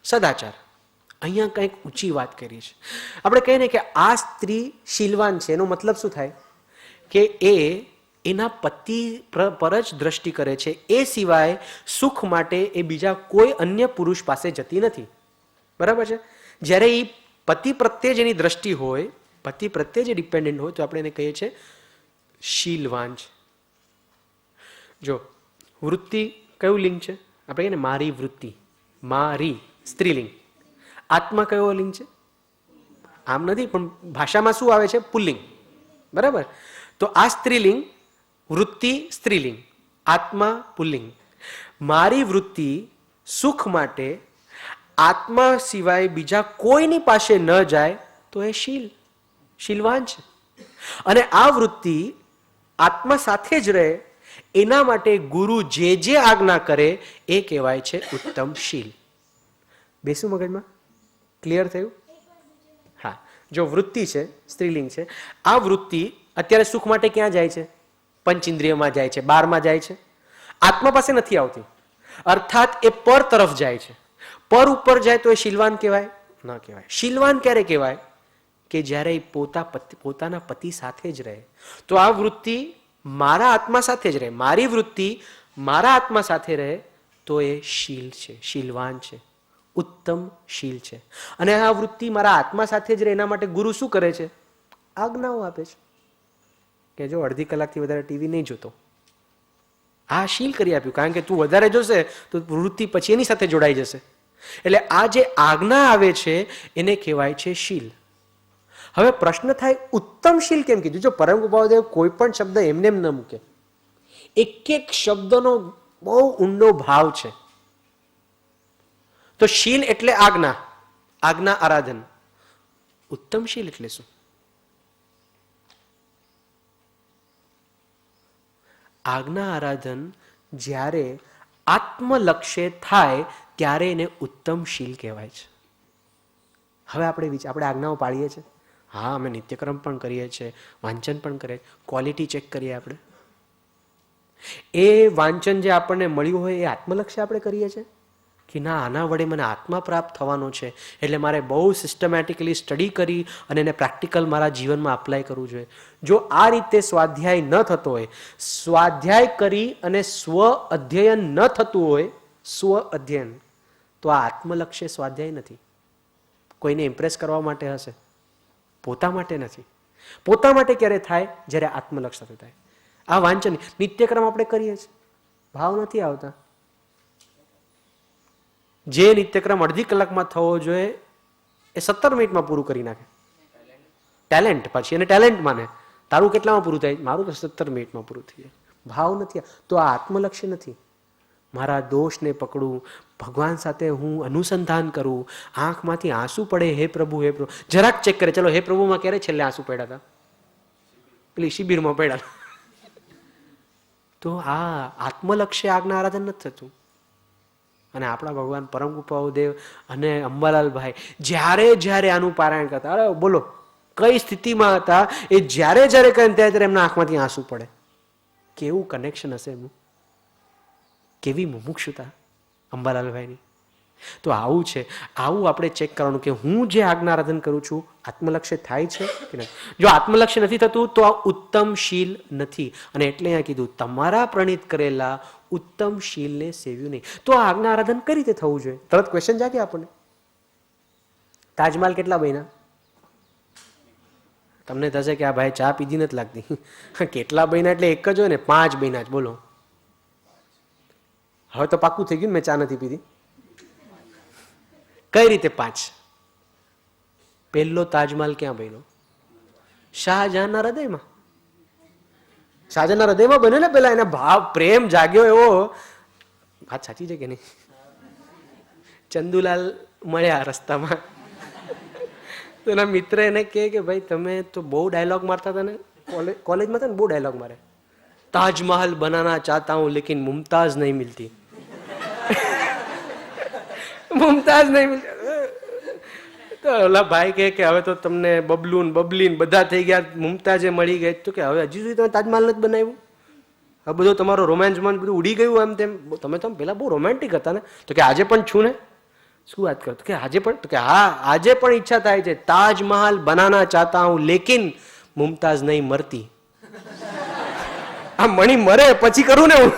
સદાચાર. અહીંયા કંઈક ઊંચી વાત કરી છે. આપણે કહીએ ને કે આ સ્ત્રી શીલવાન છે, એનો મતલબ શું થાય? કે એ એના પતિ પર જ દ્રષ્ટિ કરે છે, એ સિવાય સુખ માટે એ બીજા કોઈ અન્ય પુરુષ પાસે જતી નથી. બરાબર છે? જ્યારે એ પતિ પ્રત્યે જ એની દ્રષ્ટિ હોય, પતિ પ્રત્યે જ ડિપેન્ડન્ટ હોય, તો આપણે એને કહીએ છીએ શીલવાન છે. જો વૃત્તિ કયું લિંગ છે? આપણે કહીએ ને મારી વૃત્તિ, મારી સ્ત્રીલિંગ. આત્મા કયો લિંગ છે? આમ નથી, પણ ભાષામાં શું આવે છે? પુલ્લિંગ. બરાબર? તો આ સ્ત્રીલિંગ, વૃત્તિ સ્ત્રીલિંગ, આત્મા પુલ્લિંગ. મારી વૃત્તિ સુખ માટે આત્મા સિવાય બીજા કોઈની પાસે ન જાય તો એ શીલવાન છે. અને આ વૃત્તિ આત્મા સાથે જ રહે, એના માટે ગુરુ જે આજ્ઞા કરે એ કહેવાય છે ઉત્તમ શીલ. બેસું મગજમાં? ક્લિયર થયું? હા. જો વૃત્તિ છે, સ્ત્રીલિંગ છે, આ વૃત્તિ અત્યારે સુખ માટે ક્યાં જાય છે? પંચેન્દ્રિયમાં જાય છે, બારમાં જાય છે, આત્મા પાસે નથી આવતી. અર્થાત એ પર તરફ જાય છે. પર ઉપર જાય તો એ શીલવાન કહેવાય? ન કહેવાય. શીલવાન ક્યારે કહેવાય? કે જ્યારે એ પોતાના પતિ સાથે જ રહે. તો આ વૃત્તિ મારા આત્મા સાથે જ રહે, મારી વૃત્તિ મારા આત્મા સાથે રહે, તો એ શીલ છે, શીલવાન છે, ઉત્તમ શીલ છે. અને આ વૃત્તિ મારા આત્મા સાથે જ રહે, એના માટે ગુરુ શું કરે છે? આજ્ઞાઓ આપે છે કે જો અડધી કલાકથી વધારે ટીવી નહીં જોતો. આ શીલ કરી આપ્યું, કારણ કે તું વધારે જોશે તો વૃત્તિ પછી એની સાથે જોડાઈ જશે. એટલે આ જે આજ્ઞા આવે છે એને કહેવાય છે શીલ. હવે પ્રશ્ન થાય ઉત્તમશીલ કેમ કીધું? જો પરમ કૃપાળુદેવ કોઈ પણ શબ્દ એમને એમ ન મૂકે, એક એક શબ્દનો બહુ ઊંડો ભાવ છે. તો શીલ એટલે આજ્ઞા, આજ્ઞા આરાધન. ઉત્તમશીલ એટલે શું? આજ્ઞા આરાધન જ્યારે આત્મલક્ષ્ય થાય ત્યારે એને ઉત્તમશીલ કહેવાય છે. હવે આપણે આજ્ઞાઓ પાડીએ છીએ, હા અમે નિત્યક્રમ પણ કરીએ છીએ, વાંચન પણ કરીએ, ક્વોલિટી ચેક કરીએ આપણે. એ વાંચન જે આપણને મળ્યું હોય એ આત્મલક્ષ્ય આપણે કરીએ છીએ કે ના આના વડે મને આત્મા પ્રાપ્ત થવાનો છે એટલે મારે બહુ સિસ્ટમેટિકલી સ્ટડી કરી અને એને પ્રેક્ટિકલ મારા જીવનમાં અપ્લાય કરવું જોઈએ. જો આ રીતે સ્વાધ્યાય ન થતો હોય, સ્વાધ્યાય કરી અને સ્વ અધ્યયન ન થતું હોય, સ્વ અધ્યયન, તો આ આત્મલક્ષ્ય સ્વાધ્યાય નથી. કોઈને ઇમ્પ્રેસ કરવા માટે હશે, પોતા માટે નથી. પોતા માટે ક્યારે થાય? જ્યારે આત્મલક્ષ્ય સાથે થાય. આ વાંચન નિત્યક્રમ આપણે કરીએ છીએ, ભાવ નથી આવતા. જે નિત્યક્રમ અડધી કલાકમાં થવો જોઈએ એ 17 મિનિટમાં પૂરું કરી નાખે. ટેલેન્ટ પછી એને ટેલેન્ટ માને. તારું કેટલામાં પૂરું થાય? મારું તો 17 મિનિટમાં પૂરું થઈ જાય. ભાવ નથી. તો આ આત્મલક્ષ્ય નથી. મારા દોષને પકડું, ભગવાન સાથે હું અનુસંધાન કરું, આંખમાંથી આંસુ પડે, હે પ્રભુ હે પ્રભુ. જરાક ચેક કરે, ચલો હે પ્રભુમાં ક્યારે છેલ્લે આંસુ પડ્યા હતા? પેલી શિબિરમાં પડ્યા. તો આ આત્મલક્ષ્ય આજ્ઞા આરાધન નથી થતું. અને આપણા ભગવાન પરમ કૃપાળુદેવ અને અંબાલાલભાઈ જ્યારે આનું પારાયણ કરતા, અરે બોલો કઈ સ્થિતિમાં હતા, એ જ્યારે કહે ત્યારે એમના આંખમાંથી આંસુ પડે. કેવું કનેક્શન હશે એમનું, કેવી મુમુક્ષુતા અંબાલાલભાઈની. તો આવું છે, આવું આપણે ચેક કરવાનું કે હું જે આજ્ઞા આરાધન કરું છું આત્મલક્ષ્ય થાય છે કે નહીં. જો આત્મલક્ષ્ય નથી થતું તો આ ઉત્તમ શીલ નથી. અને એટલે અહીંયા કીધું તમારા પ્રણીત કરેલા ઉત્તમ શીલને સેવ્યું નહીં. તો આ આજ્ઞા આરાધન કઈ રીતે થવું જોઈએ? તરત ક્વેશ્ચન જાગે આપણને. તાજમહાલ કેટલા બન્યા? તમને થશે કે આ ભાઈ ચા પીધી નથી લાગતી. કેટલા બન્યા એટલે એક જ હોય ને, 5 બન્યા જ. બોલો હવે તો પાક્કું થઈ ગયું, મેં ચા નથી પીધી. કઈ રીતે 5? પહેલો તાજમહાલ ક્યાં બન્યો? શાહજહાનના હૃદયમાં. શાહજહાનના હૃદયમાં બન્યો ને પેલા. એના ભાવ પ્રેમ જાગ્યો એવો. વાત સાચી છે કે નહીં? ચંદુલાલ મળ્યા રસ્તામાં, તો એના મિત્ર એને કહે કે ભાઈ તમે તો બહુ ડાયલોગ મારતા હતા ને કોલેજમાં હતા ને, બહુ ડાયલોગ મારે. તાજમહલ બનાના ચાહતા હું લેકિન મુમતાઝ નહીં મિલતી. મુમતાઝ નહીં મિલતી. તો ઓલા ભાઈ કહે કે હવે તો તમને બબલુન બબલીન બધા થઈ ગયા, મુમતાઝે મળી ગઈ. તો કે હવે હજી સુધી તમે તાજમહલ નથી બનાવ્યું? હવે બધું તમારો રોમાન્સમાં બધું ઉડી ગયું એમ તેમ. તમે તો પેલા બહુ રોમેન્ટિક હતા ને. તો કે આજે પણ છું ને. શું વાત કરતો? કે આજે પણ? તો કે હા આજે પણ ઈચ્છા થાય છે, તાજમહલ બનાના ચાહતા હું લેકિન મુમતાઝ નહીં મરતી. આ મણી મરે પછી કરું ને હું.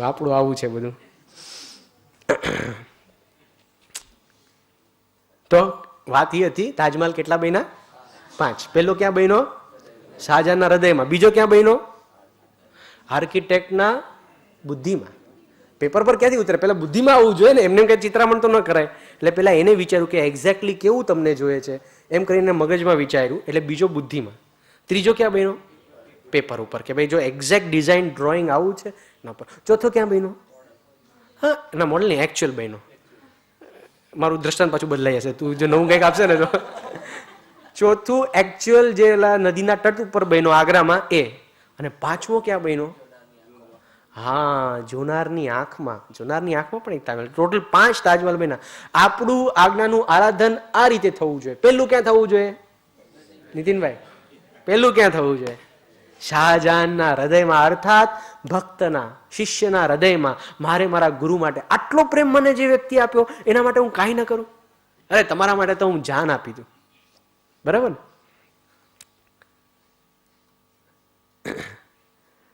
આપણું આવું છે બધું. તો વાત એ હતી, તાજમહલ કેટલા બન્યા? 5. પેલો ક્યાં બન્યો? શાહજહાનના હૃદયમાં. બીજો ક્યાં બન્યો? આર્કિટેક્ટના બુદ્ધિમાં. પેપર પર ક્યાંથી ઉતરે? પેલા બુદ્ધિમાં આવવું જોઈએ ને. એમને કઈ ચિત્રામણ તો ન કરાય. એટલે પેલા એને વિચાર્યું કે એક્ઝેક્ટલી કેવું તમને જોઈએ છે, એમ કરીને મગજમાં વિચાર્યું. એટલે બીજો બુદ્ધિમાં. ત્રીજો ક્યાં બન્યો? પેપર ઉપર, કે ભાઈ જો એક્ઝેક્ટ ડિઝાઇન ડ્રોઈંગ આવું છે ના પર. ચોથો ક્યાં બન્યો? હા એના મોડલની એકચ્યુઅલ બન્યો. મારું દ્રષ્ટાંત પાછું બદલાઈ હશે, તું જો નવું કંઈક આપશે ને તો. ચોથું એકચ્યુઅલ જે નદીના તટ ઉપર બન્યો આગ્રામાં એ. અને 5મો ક્યાં બન્યો? હા જોનારની આંખમાં. જોનારની આંખમાં પણ એક તાજમહલ. ટોટલ 5 તાજમહલ બન્યા. આપણું આજ્ઞાનું આરાધન આ રીતે થવું જોઈએ. પહેલું ક્યાં થવું જોઈએ નીતિનભાઈ? પહેલું ક્યાં થવું જોઈએ? શાહજહાનના હૃદયમાં, અર્થાત ભક્તના શિષ્યના હૃદયમાં. મારે મારા ગુરુ માટે આટલો પ્રેમ મને જે વ્યક્તિ આપ્યો એના માટે હું કાંઈ ન કરું? અરે તમારા માટે તો હું જાન આપી દઉં. બરાબર ને?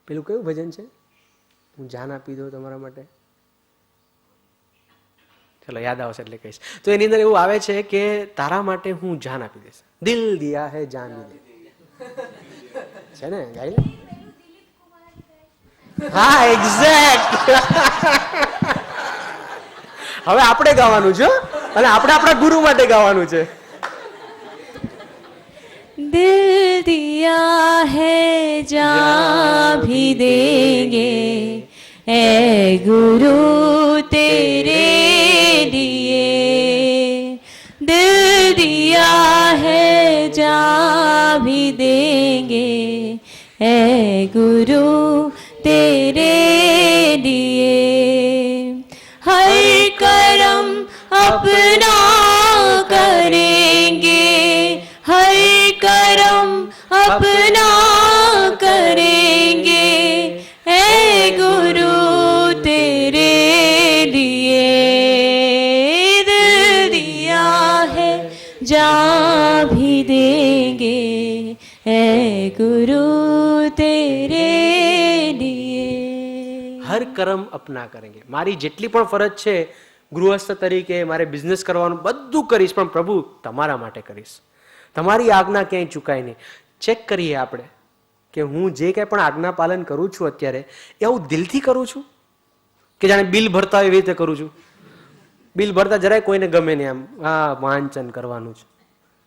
પેલું કયું ભજન છે? હું જાન આપી દઉં તમારા માટે. ચલો યાદ આવશે એટલે કહીશ. તો એની અંદર એવું આવે છે કે તારા માટે હું જાન આપી દઈશ. દિલ દિયા હે જાન દે છે ને, ગાઈ લે. હા એક્ઝેક્ટ. હવે આપણે ગાવાનું છે અને આપણે આપણા ગુરુ માટે ગાવાનું છે. दिल दिया है जान भी देंगे ऐ गुरु तेरे लिए. दिल दिया है जान भी देंगे ऐ गुरु तेरे लिए. हर करम अपना करेंगे हर करम अपना करेंगे ऐ गुरु तेरे लिए. दिल दिया है जान भी देंगे ऐ गुरु तेरे लिए. હર કર્મ અપના કરેંગે. મારી જેટલી પણ ફરજ છે ગૃહસ્થ તરીકે, મારે બિઝનેસ કરવાનું બધું કરીશ, પણ પ્રભુ તમારા માટે કરીશ. તમારી આજ્ઞા ક્યાંય ચૂકાય નહીં. ચેક કરીએ આપણે કે હું જે કંઈ પણ આજ્ઞા પાલન કરું છું અત્યારે એ હું દિલથી કરું છું કે જાણે બિલ ભરતા હોય એવી રીતે કરું છું. બિલ ભરતા જરાય કોઈને ગમે નહીં, આમ હા વાંચન કરવાનું છે,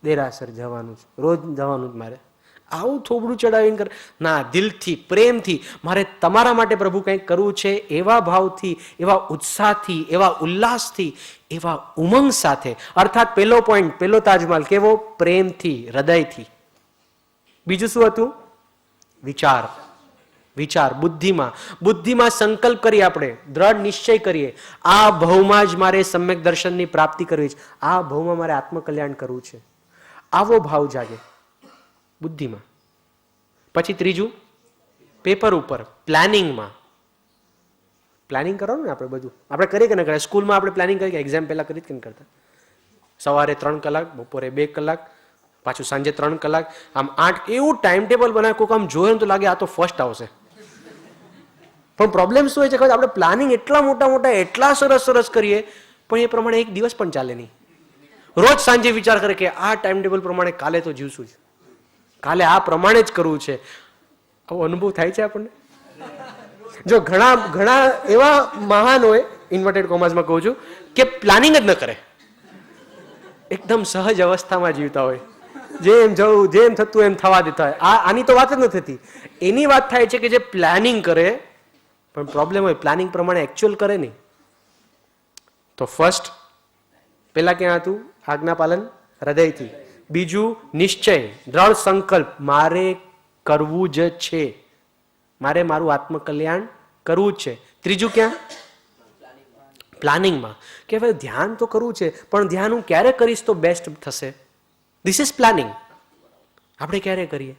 દેરાસર જવાનું છે, રોજ જવાનું જ મારે, આવું થોબડું ચડાવીને કર ના, દિલથી પ્રેમથી મારે તમારા માટે પ્રભુ કંઈક કરવું છે એવા ભાવથી, એવા ઉત્સાહથી, એવા ઉલ્લાસથી, એવા ઉમંગ સાથે. અર્થાત પહેલો પોઈન્ટ, પહેલો તાજમહલ કેવો? પ્રેમથી, હૃદયથી. બીજું શું હતું? વિચાર. વિચાર બુદ્ધિમાં, બુદ્ધિમાં સંકલ્પ કરી આપણે દ્રઢ નિશ્ચય કરીએ આ ભવમાં જ મારે સમ્યક દર્શનની પ્રાપ્તિ કરવી છે, આ ભવમાં મારે આત્મકલ્યાણ કરવું છે. આવો ભાવ જાગે બુદ્ધિમાં. પછી ત્રીજું પેપર ઉપર, પ્લાનિંગમાં. પ્લાનિંગ કરવાનું ને આપણે બધું આપણે કરીએ કે ન કરીએ? સ્કૂલમાં આપણે પ્લાનિંગ કરીએ કે એક્ઝામ પહેલા કરી કે ન કરતા? સવારે 3 કલાક, બપોરે 2 કલાક, પાછું સાંજે 3 કલાક, આમ 8, એવું ટાઈમ ટેબલ બનાવે. કોઈક આમ જોયે તો લાગે આ તો ફર્સ્ટ આવશે. પણ પ્રોબ્લેમ શું હોય છે ખબર? આપણે પ્લાનિંગ એટલા મોટા મોટા એટલા સરસ સરસ કરીએ પણ એ પ્રમાણે એક દિવસ પણ ચાલે નહીં. રોજ સાંજે વિચાર કરે કે આ ટાઈમ ટેબલ પ્રમાણે કાલે તો જીવશું જ, કાલે આ પ્રમાણે જ કરવું છે. આવો અનુભવ થાય છે આપણને? જો ઘણા એવા મહાન હોય, ઇન્વર્ટેડ કોમાસમાં કહું છું, કે પ્લાનિંગ જ ન કરે, એકદમ સહજ અવસ્થામાં જીવતા હોય, જેમ જવું જેમ થતું એમ થવા દેતા હોય. આની તો વાત જ ન થતી. એની વાત થાય છે કે જે પ્લાનિંગ કરે, પણ પ્રોબ્લેમ હોય પ્લાનિંગ પ્રમાણે એકચ્યુઅલ કરે નહીં. તો ફર્સ્ટ પેલા ક્યાં હતું? આજ્ઞા પાલન હૃદયથી. બીજું નિશ્ચય, દ્રઢ સંકલ્પ, મારે કરવું જ છે, મારે મારું આત્મકલ્યાણ કરવું જ છે. ત્રીજું ક્યાં? પ્લાનિંગમાં. કે ભાઈ ધ્યાન તો કરવું છે, પણ ધ્યાન હું ક્યારે કરીશ તો બેસ્ટ થશે? This is planning. આપણે ક્યારે કરીએ?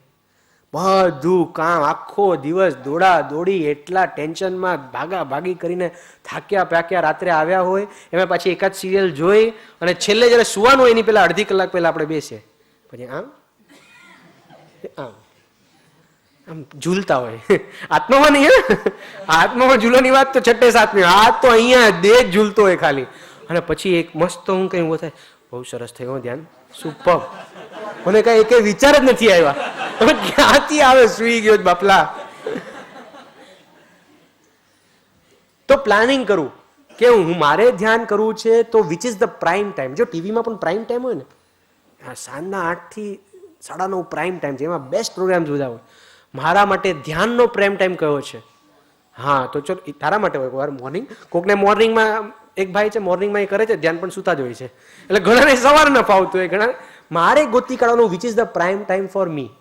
બધું કામ આખો દિવસ દોડા દોડી, એટલા ટેન્શનમાં ભાગા ભાગી કરીને થાક્યા પાક્યા રાત્રે આવ્યા હોય, એમાં પાછી એકાદ સિરિયલ જોઈ અને છેલ્લે જ્યારે સુવાનું હોય એની પહેલા અડધી કલાક પહેલા આપણે બેસીએ, પછી આમ આમ આમ ઝૂલતા હોય. આત્મામાં નહીં, આત્મામાં ઝૂલવાની વાત તો છઠ્ઠે સાતમી, આ તો અહીંયા દેહ ઝૂલતો હોય ખાલી. અને પછી એક મસ્ત હું કઈ ઉભો થાય, બહુ સરસ થયું ધ્યાન, સુપર, મને કઈ વિચાર જ નથી આવ્યા, ક્યાંથી આવે? સુઈ ગયો બાપલા. તો પ્લાનિંગ કરવું કે હું મારે ધ્યાન કરવું છે, તો which is the prime time. જો ટીવીમાં પણ પ્રાઇમ ટાઈમ હોય ને, સાંજના 8 થી 9:30 પ્રાઇમ ટાઈમ છે, એમાં બેસ્ટ પ્રોગ્રામ જોતા હોય. મારા માટે ધ્યાનનો પ્રાઇમ ટાઈમ કયો છે? હા, તો ચલો તારા માટે હોય વાર મોર્નિંગ. કોકને મોર્નિંગમાં, એક ભાઈ છે મોર્નિંગમાં એ કરે છે ધ્યાન, પણ સુતા જ હોય છે. એટલે ઘણાને સવાર ન ફાવતું હોય, ઘણા મારે ગોતી કાઢવાનું which is the prime time for me.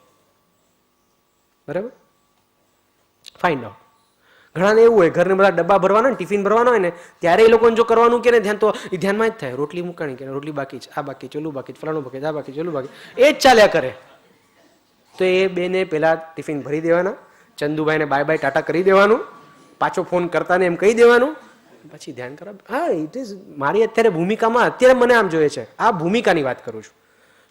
બરાબર, ફાઇન્ડ આઉટ. ઘણાને એવું હોય ઘરને બધા ડબ્બા ભરવાના ને ટિફિન ભરવાનો હોય ને, ત્યારે એ લોકોને જો કરવાનું કે ને ધ્યાન, તો એ ધ્યાનમાં જ થાય. રોટલી મૂકાણી કે રોટલી બાકી છે, આ બાકી, ચોલું બાકી, ફલાણું બાકી, આ બાકી, ચોલું બાકી, એ જ ચાલ્યા કરે. તો એ બેને પેલા ટિફિન ભરી દેવાના, ચંદુભાઈને બાય બાય ટાટા કરી દેવાનું, પાછો ફોન કરતા ને એમ કહી દેવાનું, પછી ધ્યાન કરાવ. હા, ઇટ ઇઝ મારી અત્યારે ભૂમિકામાં, અત્યારે મને આમ જોઈએ છે, આ ભૂમિકાની વાત કરું છું.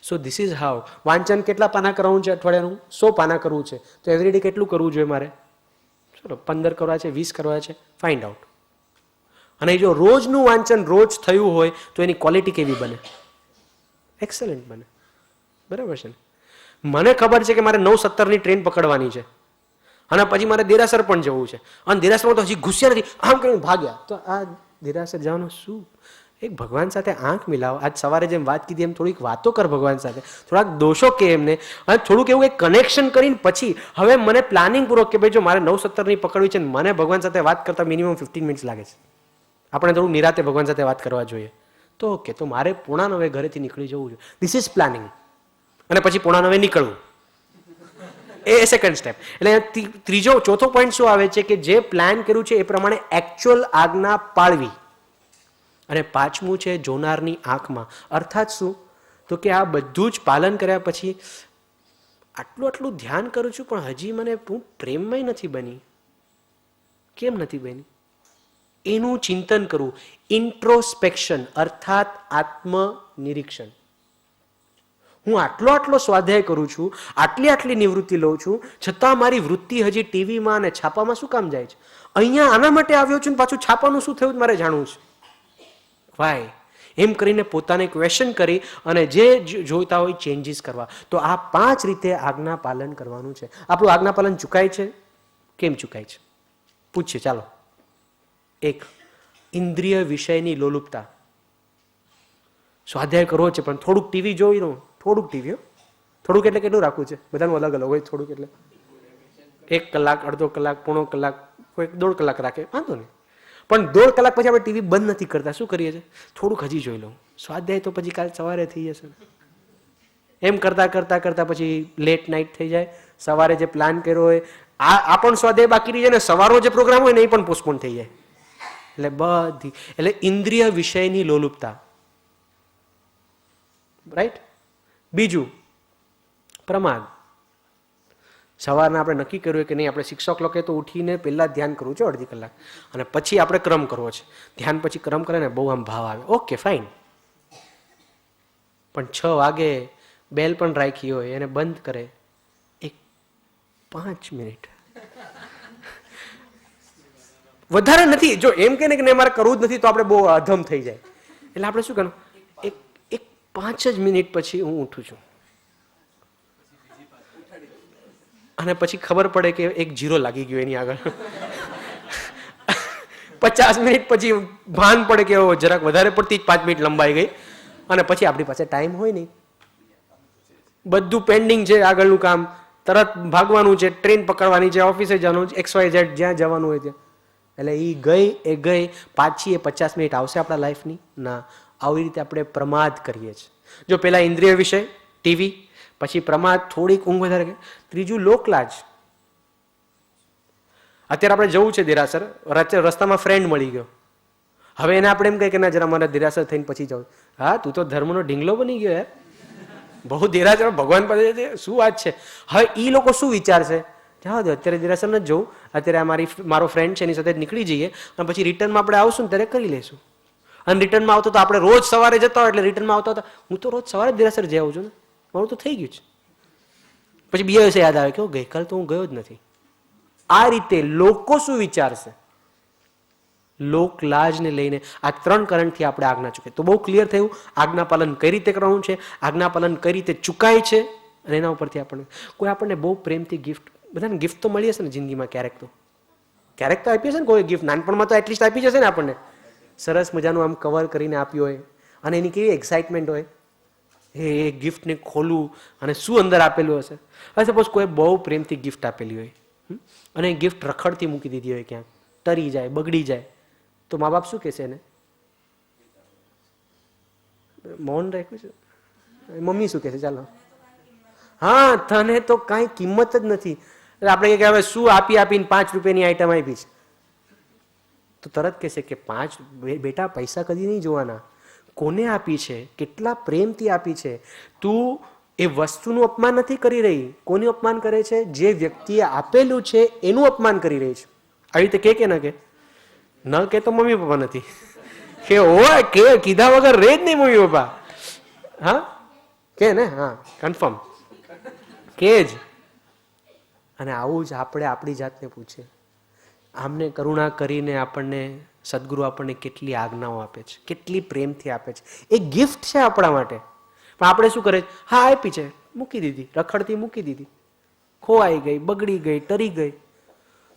So this is how. વાંચન કેટલા પાના કરવાનું છે અઠવાડિયાનું? 100 પાના કરવું છે, તો એવરી ડે કેટલું કરવું જોઈએ મારે? ચલો 15 કરવા છે, 20 કરવા છે, ફાઇન્ડ આઉટ. અને જો રોજનું વાંચન રોજ થયું હોય તો એની ક્વોલિટી કેવી બને? એક્સલન્ટ બને. બરાબર છે ને? મને ખબર છે કે મારે 9:17 ની ટ્રેન પકડવાની છે, અને પછી મારે દેરાસર પણ જવું છે, અને દેરાસરમાં તો હજી ઘૂસ્યા નથી, આમ કરીને ભાગ્યા, તો આ દેરાસર જવાનું શું? એક ભગવાન સાથે આંખ મિલાવો. આજ સવારે જેમ વાત કીધી એમ થોડીક વાતો કર ભગવાન સાથે, થોડાક દોષો કે એમને, અને થોડુંક એવું એક કનેક્શન કરીને પછી હવે મને પ્લાનિંગ પૂર્વક કે ભાઈ જો મારે 9:17 પકડવી છે ને મને ભગવાન સાથે વાત કરતા મિનિમમ 15 મિનિટ્સ લાગે છે, આપણે થોડું નિરાતે ભગવાન સાથે વાત કરવા જોઈએ, તો ઓકે, તો મારે 8:45 ઘરેથી નીકળી જવું જોઈએ. This is planning. અને પછી 8:45 નીકળવું, એ સેકન્ડ સ્ટેપ. એટલે ચોથો પોઈન્ટ શું આવે છે કે જે પ્લાન કર્યું છે એ પ્રમાણે એકચ્યુઅલ આજ્ઞા પાળવી. અને પાંચમું છે જોનારની આંખમાં. અર્થાત શું? તો કે આ બધું જ પાલન કર્યા પછી આટલું ધ્યાન કરું છું પણ હજી મને હું પ્રેમમય નથી બની. કેમ નથી બની? એનું ચિંતન કરવું. ઇન્ટ્રોસ્પેક્શન અર્થાત આત્મનિરીક્ષણ. હું આટલો સ્વાધ્યાય કરું છું, આટલી નિવૃત્તિ લઉં છું, છતાં મારી વૃત્તિ હજી ટીવીમાં અને છાપામાં શું કામ જાય છે? અહીંયા આના માટે આવ્યો છું પાછું છાપાનું શું થયું મારે જાણવું છે. વાય? એમ કરીને પોતાને ક્વેશ્ચન કરી અને જે જોઈતા હોય ચેન્જીસ કરવા. તો આ 5 રીતે આજ્ઞા પાલન કરવાનું છે. આપણું આજ્ઞા પાલન ચૂકાય છે? કેમ ચૂકાય છે? પૂછીએ ચાલો. 1, ઇન્દ્રિય વિષયની લોલુપતા. સ્વાધ્યાય કરવો છે પણ થોડુંક ટીવી જોઈ રહું, થોડુંક ટીવી, થોડુંક એટલે કેટલું રાખવું છે? બધાનું અલગ અલગ હોય. થોડુંક એટલે 1 કલાક, અડધો કલાક, પોણો કલાક, કોઈ 1.5 કલાક રાખે, વાંધો નહીં. પણ 1.5 કલાક પછી આપણે ટીવી બંધ નથી કરતા. શું કરીએ છીએ? થોડુંક હજી જોઈ લઉં. સ્વાધ્યાય તો પછી કાલે સવારે થઈ જશે. એમ કરતા પછી લેટ નાઇટ થઈ જાય. સવારે જે પ્લાન કર્યો હોય આ પણ સ્વાધ્યાય બાકી રહી જાય ને સવારનો જે પ્રોગ્રામ હોય ને એ પણ પોસ્ટપોન થઈ જાય. એટલે ઇન્દ્રિય વિષયની લોલુપતા. રાઈટ? બીજું, પ્રમાદ. સવારના આપણે નક્કી કર્યું કે નહીં, આપણે શિક્ષક લોકો તો ઉઠીને પહેલા ધ્યાન કરવું છે 1.5 કલાક, અને પછી આપણે ક્રમ કરવો છે. ધ્યાન પછી ક્રમ કરે ને બહુ આમ ભાવ આવે, ઓકે ફાઇન. પણ 6 વાગે બેલ પણ રાખી હોય એને બંધ કરે 5 મિનિટ વધારે નથી. જો એમ કે ને મારે કરવું જ નથી તો આપણે બહુ અધમ થઈ જાય. એટલે આપણે શું કરવું? એક 5 જ મિનિટ પછી હું ઉઠું છું, અને પછી ખબર પડે કે એક 0 લાગી ગયો એની આગળ. 50 મિનિટ પછી ભાન પડે કે જરાક વધારે પડતી જ 5 મિનિટ લંબાઈ ગઈ, અને પછી આપણી પાસે ટાઈમ હોય નહીં, બધું પેન્ડિંગ છે, આગળનું કામ, તરત ભાગવાનું છે, ટ્રેન પકડવાની છે, ઓફિસે જવાનું છે, XYZ જ્યાં જવાનું હોય ત્યાં. એટલે એ ગઈ પાછી એ 50 મિનિટ આવશે આપણા લાઈફની? ના. આવી રીતે આપણે પ્રમાદ કરીએ છીએ. જો પેલા ઇન્દ્રિય વિષય ટીવી, પછી પ્રમાદ, થોડીક ઊંઘ વધારે. ત્રીજું લોકલાજ. અત્યારે આપણે જવું છે દેરાસર, રસ્તામાં ફ્રેન્ડ મળી ગયો, હવે એને આપણે એમ કહીએ કે ના જરા મારે દેરાસર થઈને પછી જાઉં. હા, તું તો ધર્મનો ઢીંગલો બની ગયો યાર, બહુ દેરાસર ભગવાન પાસે શું વાત છે. હવે એ લોકો શું વિચારશે? જાઓ દે, અત્યારે દેરાસર નથી જવું, અત્યારે મારો ફ્રેન્ડ છે એની સાથે નીકળી જઈએ, અને પછી રિટર્નમાં આપણે આવશું ને ત્યારે કરી લઈશું. અને રિટર્નમાં આવતો તો આપણે રોજ સવારે જતા હોય એટલે રિટર્નમાં આવતા હતા, હું તો રોજ સવારે દેરાસર જઈ આવું છું ને, મારું તો થઈ ગયું છે. પછી બીજા દિવસે યાદ આવે કે ગઈકાલ તો હું ગયો જ નથી. આ રીતે લોકો શું વિચારશે? લોક લાજને લઈને આ 3 કારણથી આપણે આજ્ઞા ચૂકે. તો બહુ ક્લિયર થયું આજ્ઞા પાલન કઈ રીતે કરવાનું છે, આજ્ઞા પાલન કઈ રીતે ચૂકાય છે, અને એના ઉપરથી આપણને બહુ પ્રેમથી ગિફ્ટ, બધાને ગિફ્ટ તો મળી હશે ને જિંદગીમાં, ક્યારેક તો આપી હશે ને કોઈ ગિફ્ટ. નાનપણમાં તો એટલીસ્ટ આપી જશે ને આપણને, સરસ મજાનું આમ કવર કરીને આપ્યું હોય, અને એની કેવી એક્સાઇટમેન્ટ હોય, એ ગિફ્ટને ખોલવું અને શું અંદર આપેલું હશે. હવે સપોઝ કોઈ બહુ પ્રેમથી ગિફ્ટ આપેલી હોય અને એ ગિફ્ટ રખડતી મૂકી દીધી હોય, ક્યાંક તરી જાય, બગડી જાય, તો મા બાપ શું કહેશે એને? મૌન રાખ્યું છે. મમ્મી શું કહેશે? ચાલો, હા, તને તો કાંઈ કિંમત જ નથી. એટલે આપણે કે હવે શું આપીને 5 રૂપિયાની આઈટમ આપી છે, તો તરત કહેશે કે 5 બેટા પૈસા કદી નહીં જોવાના, કોને આપી છે, કેટલા પ્રેમથી આપી છે. તું એ વસ્તુનું અપમાન નથી કરી રહી. કોનું અપમાન કરે છે? જે વ્યક્તિએ આપેલું છે એનું અપમાન કરી રહી છે. આવી રીતે કે ન કે તો મમ્મી પપ્પા નથી કે હોય કે કીધા વગર રે જ નહીં મમ્મી પપ્પા. હા કે ને? હા, કન્ફર્મ કે જ. અને આવું જ આપણે આપણી જાતને પૂછીએ. આમને કરુણા કરીને આપણને સદગુરુ આપણને કેટલી આજ્ઞાઓ આપે છે, કેટલી પ્રેમથી આપે છે. એ ગિફ્ટ છે આપણા માટે. પણ આપણે શું કરે? હા, આપી છે, મૂકી દીધી, રખડતી મૂકી દીધી, ખોવાઈ ગઈ, બગડી ગઈ, ટરી ગઈ.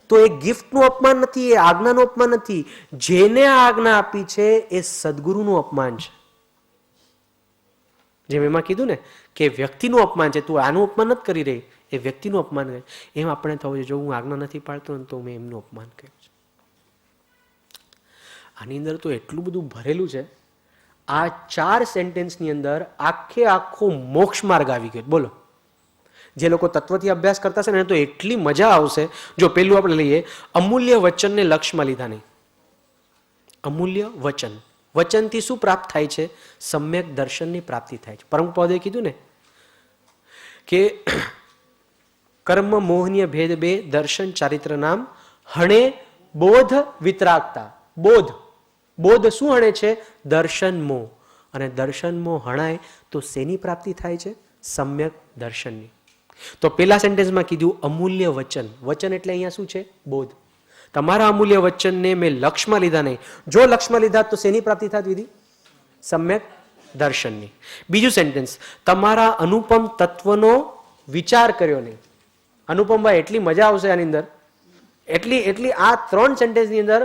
તો એ ગિફ્ટનું અપમાન નથી, એ આજ્ઞાનું અપમાન નથી. જેને આ આજ્ઞા આપી છે એ સદગુરુનું અપમાન છે. જેમ એમાં કીધું ને કે વ્યક્તિનું અપમાન છે, તું આનું અપમાન નથી કરી રહી, એ વ્યક્તિનું અપમાન કરે. એમ આપણે થવું છે, જો હું આજ્ઞા નથી પાડતો ને તો મેં એમનું અપમાન કર્યું છે. આની અંદર તો એટલું બધું ભરેલું છે. આ 4 સેન્ટેન્સની અંદર આખો મોક્ષ માર્ગ આવી ગયો. બોલો, જે લોકો તત્વથી અભ્યાસ કરતા છે ને તો એટલી મજા આવશે. જો પેલું આપણે લઈએ, અમૂલ્ય વચનને લક્ષ્યમાં લીધા નહીં. અમૂલ્ય વચન, વચનથી શું પ્રાપ્ત થાય છે? સમ્યક દર્શનની પ્રાપ્તિ થાય છે. પરમ પદે કીધું ને કે કર્મ મોહનીય ભેદ બે દર્શન ચારિત્ર નામ હણે બોધ વિતરાગતા. બોધ શું હણે છે? દર્શન મોહ. અને દર્શન મોહ હણાય તો શેની પ્રાપ્તિ થાય છે? સમ્યક દર્શનની. તો પેલા સેન્ટેન્સમાં કીધું અમૂલ્ય વચન. વચન એટલે અહીંયા શું છે? બોધ. તમારા અમૂલ્ય વચનને મેં લક્ષ્યમાં લીધા નહીં. જો લક્ષ્યમાં લીધા તો શેની પ્રાપ્તિ થતી વિધિ? સમ્યક દર્શનની. બીજું સેન્ટેન્સ, તમારા અનુપમ તત્વનો વિચાર કર્યો નહીં. અનુપમભાઈ એટલી મજા આવશે આની અંદર, એટલી આ 3 સેન્ટેન્સની અંદર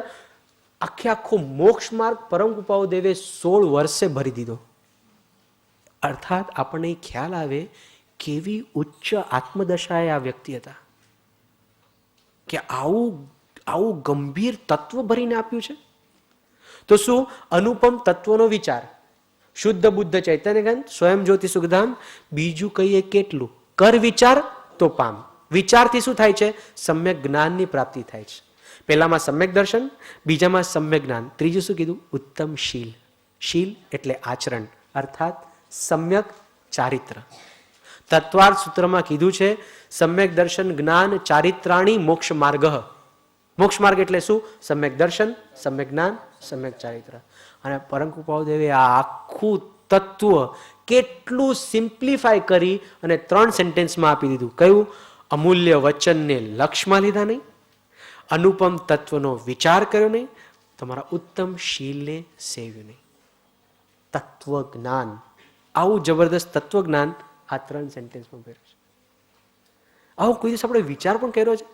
આખો મોક્ષ માર્ગ પરમ કૃપાળુ દેવે 16 વર્ષે ભરી દીધો. અર્થાત આપણને ખ્યાલ આવે કેવી ઉચ્ચ આત્મદશાએ આ વ્યક્તિ હતા કે આવું ગંભીર તત્વ ભરીને આપ્યું છે. તો શું? અનુપમ તત્વનો વિચાર, શુદ્ધ બુદ્ધ ચૈતન્ય જ્ઞાન, સ્વયં જ્યોતિ સુખધામ. બીજું કહીએ કેટલું? કર વિચાર તો પામ. વિચારથી શું થાય છે? સમ્યક જ્ઞાનની પ્રાપ્તિ થાય છે. પહેલામાં સમ્યક દર્શન, બીજામાં સમ્યક જ્ઞાન, ત્રીજું શું કીધું? ઉત્તમ શીલ. શીલ એટલે આચરણ, અર્થાત સમ્યક ચારિત્ર. તત્વાર્થ સૂત્રમાં કીધું છે સમ્યક દર્શન જ્ઞાન ચારિત્રાણી મોક્ષ માર્ગ. મોક્ષ માર્ગ એટલે શું? સમ્યક દર્શન, સમ્યક જ્ઞાન, સમ્યક ચારિત્ર. અને પરમ કૃપાળુ દેવે આ આખું તત્વ કેટલું સિમ્પ્લિફાય કરી અને 3 સેન્ટેન્સમાં આપી દીધું. કયું? અમૂલ્ય વચનને લક્ષ્યમાં લીધા નહીં, અનુપમ તત્વનો વિચાર કર્યો નહીં, તમારા ઉત્તમ શીલને સેવ્યું નહીં. તત્વ જ્ઞાન, આવું જબરદસ્ત તત્વ જ્ઞાન આ 3 સેન્ટેન્સમાં ભર્યું છે. આવો કોઈ દિવસ આપણે વિચાર પણ કર્યો છે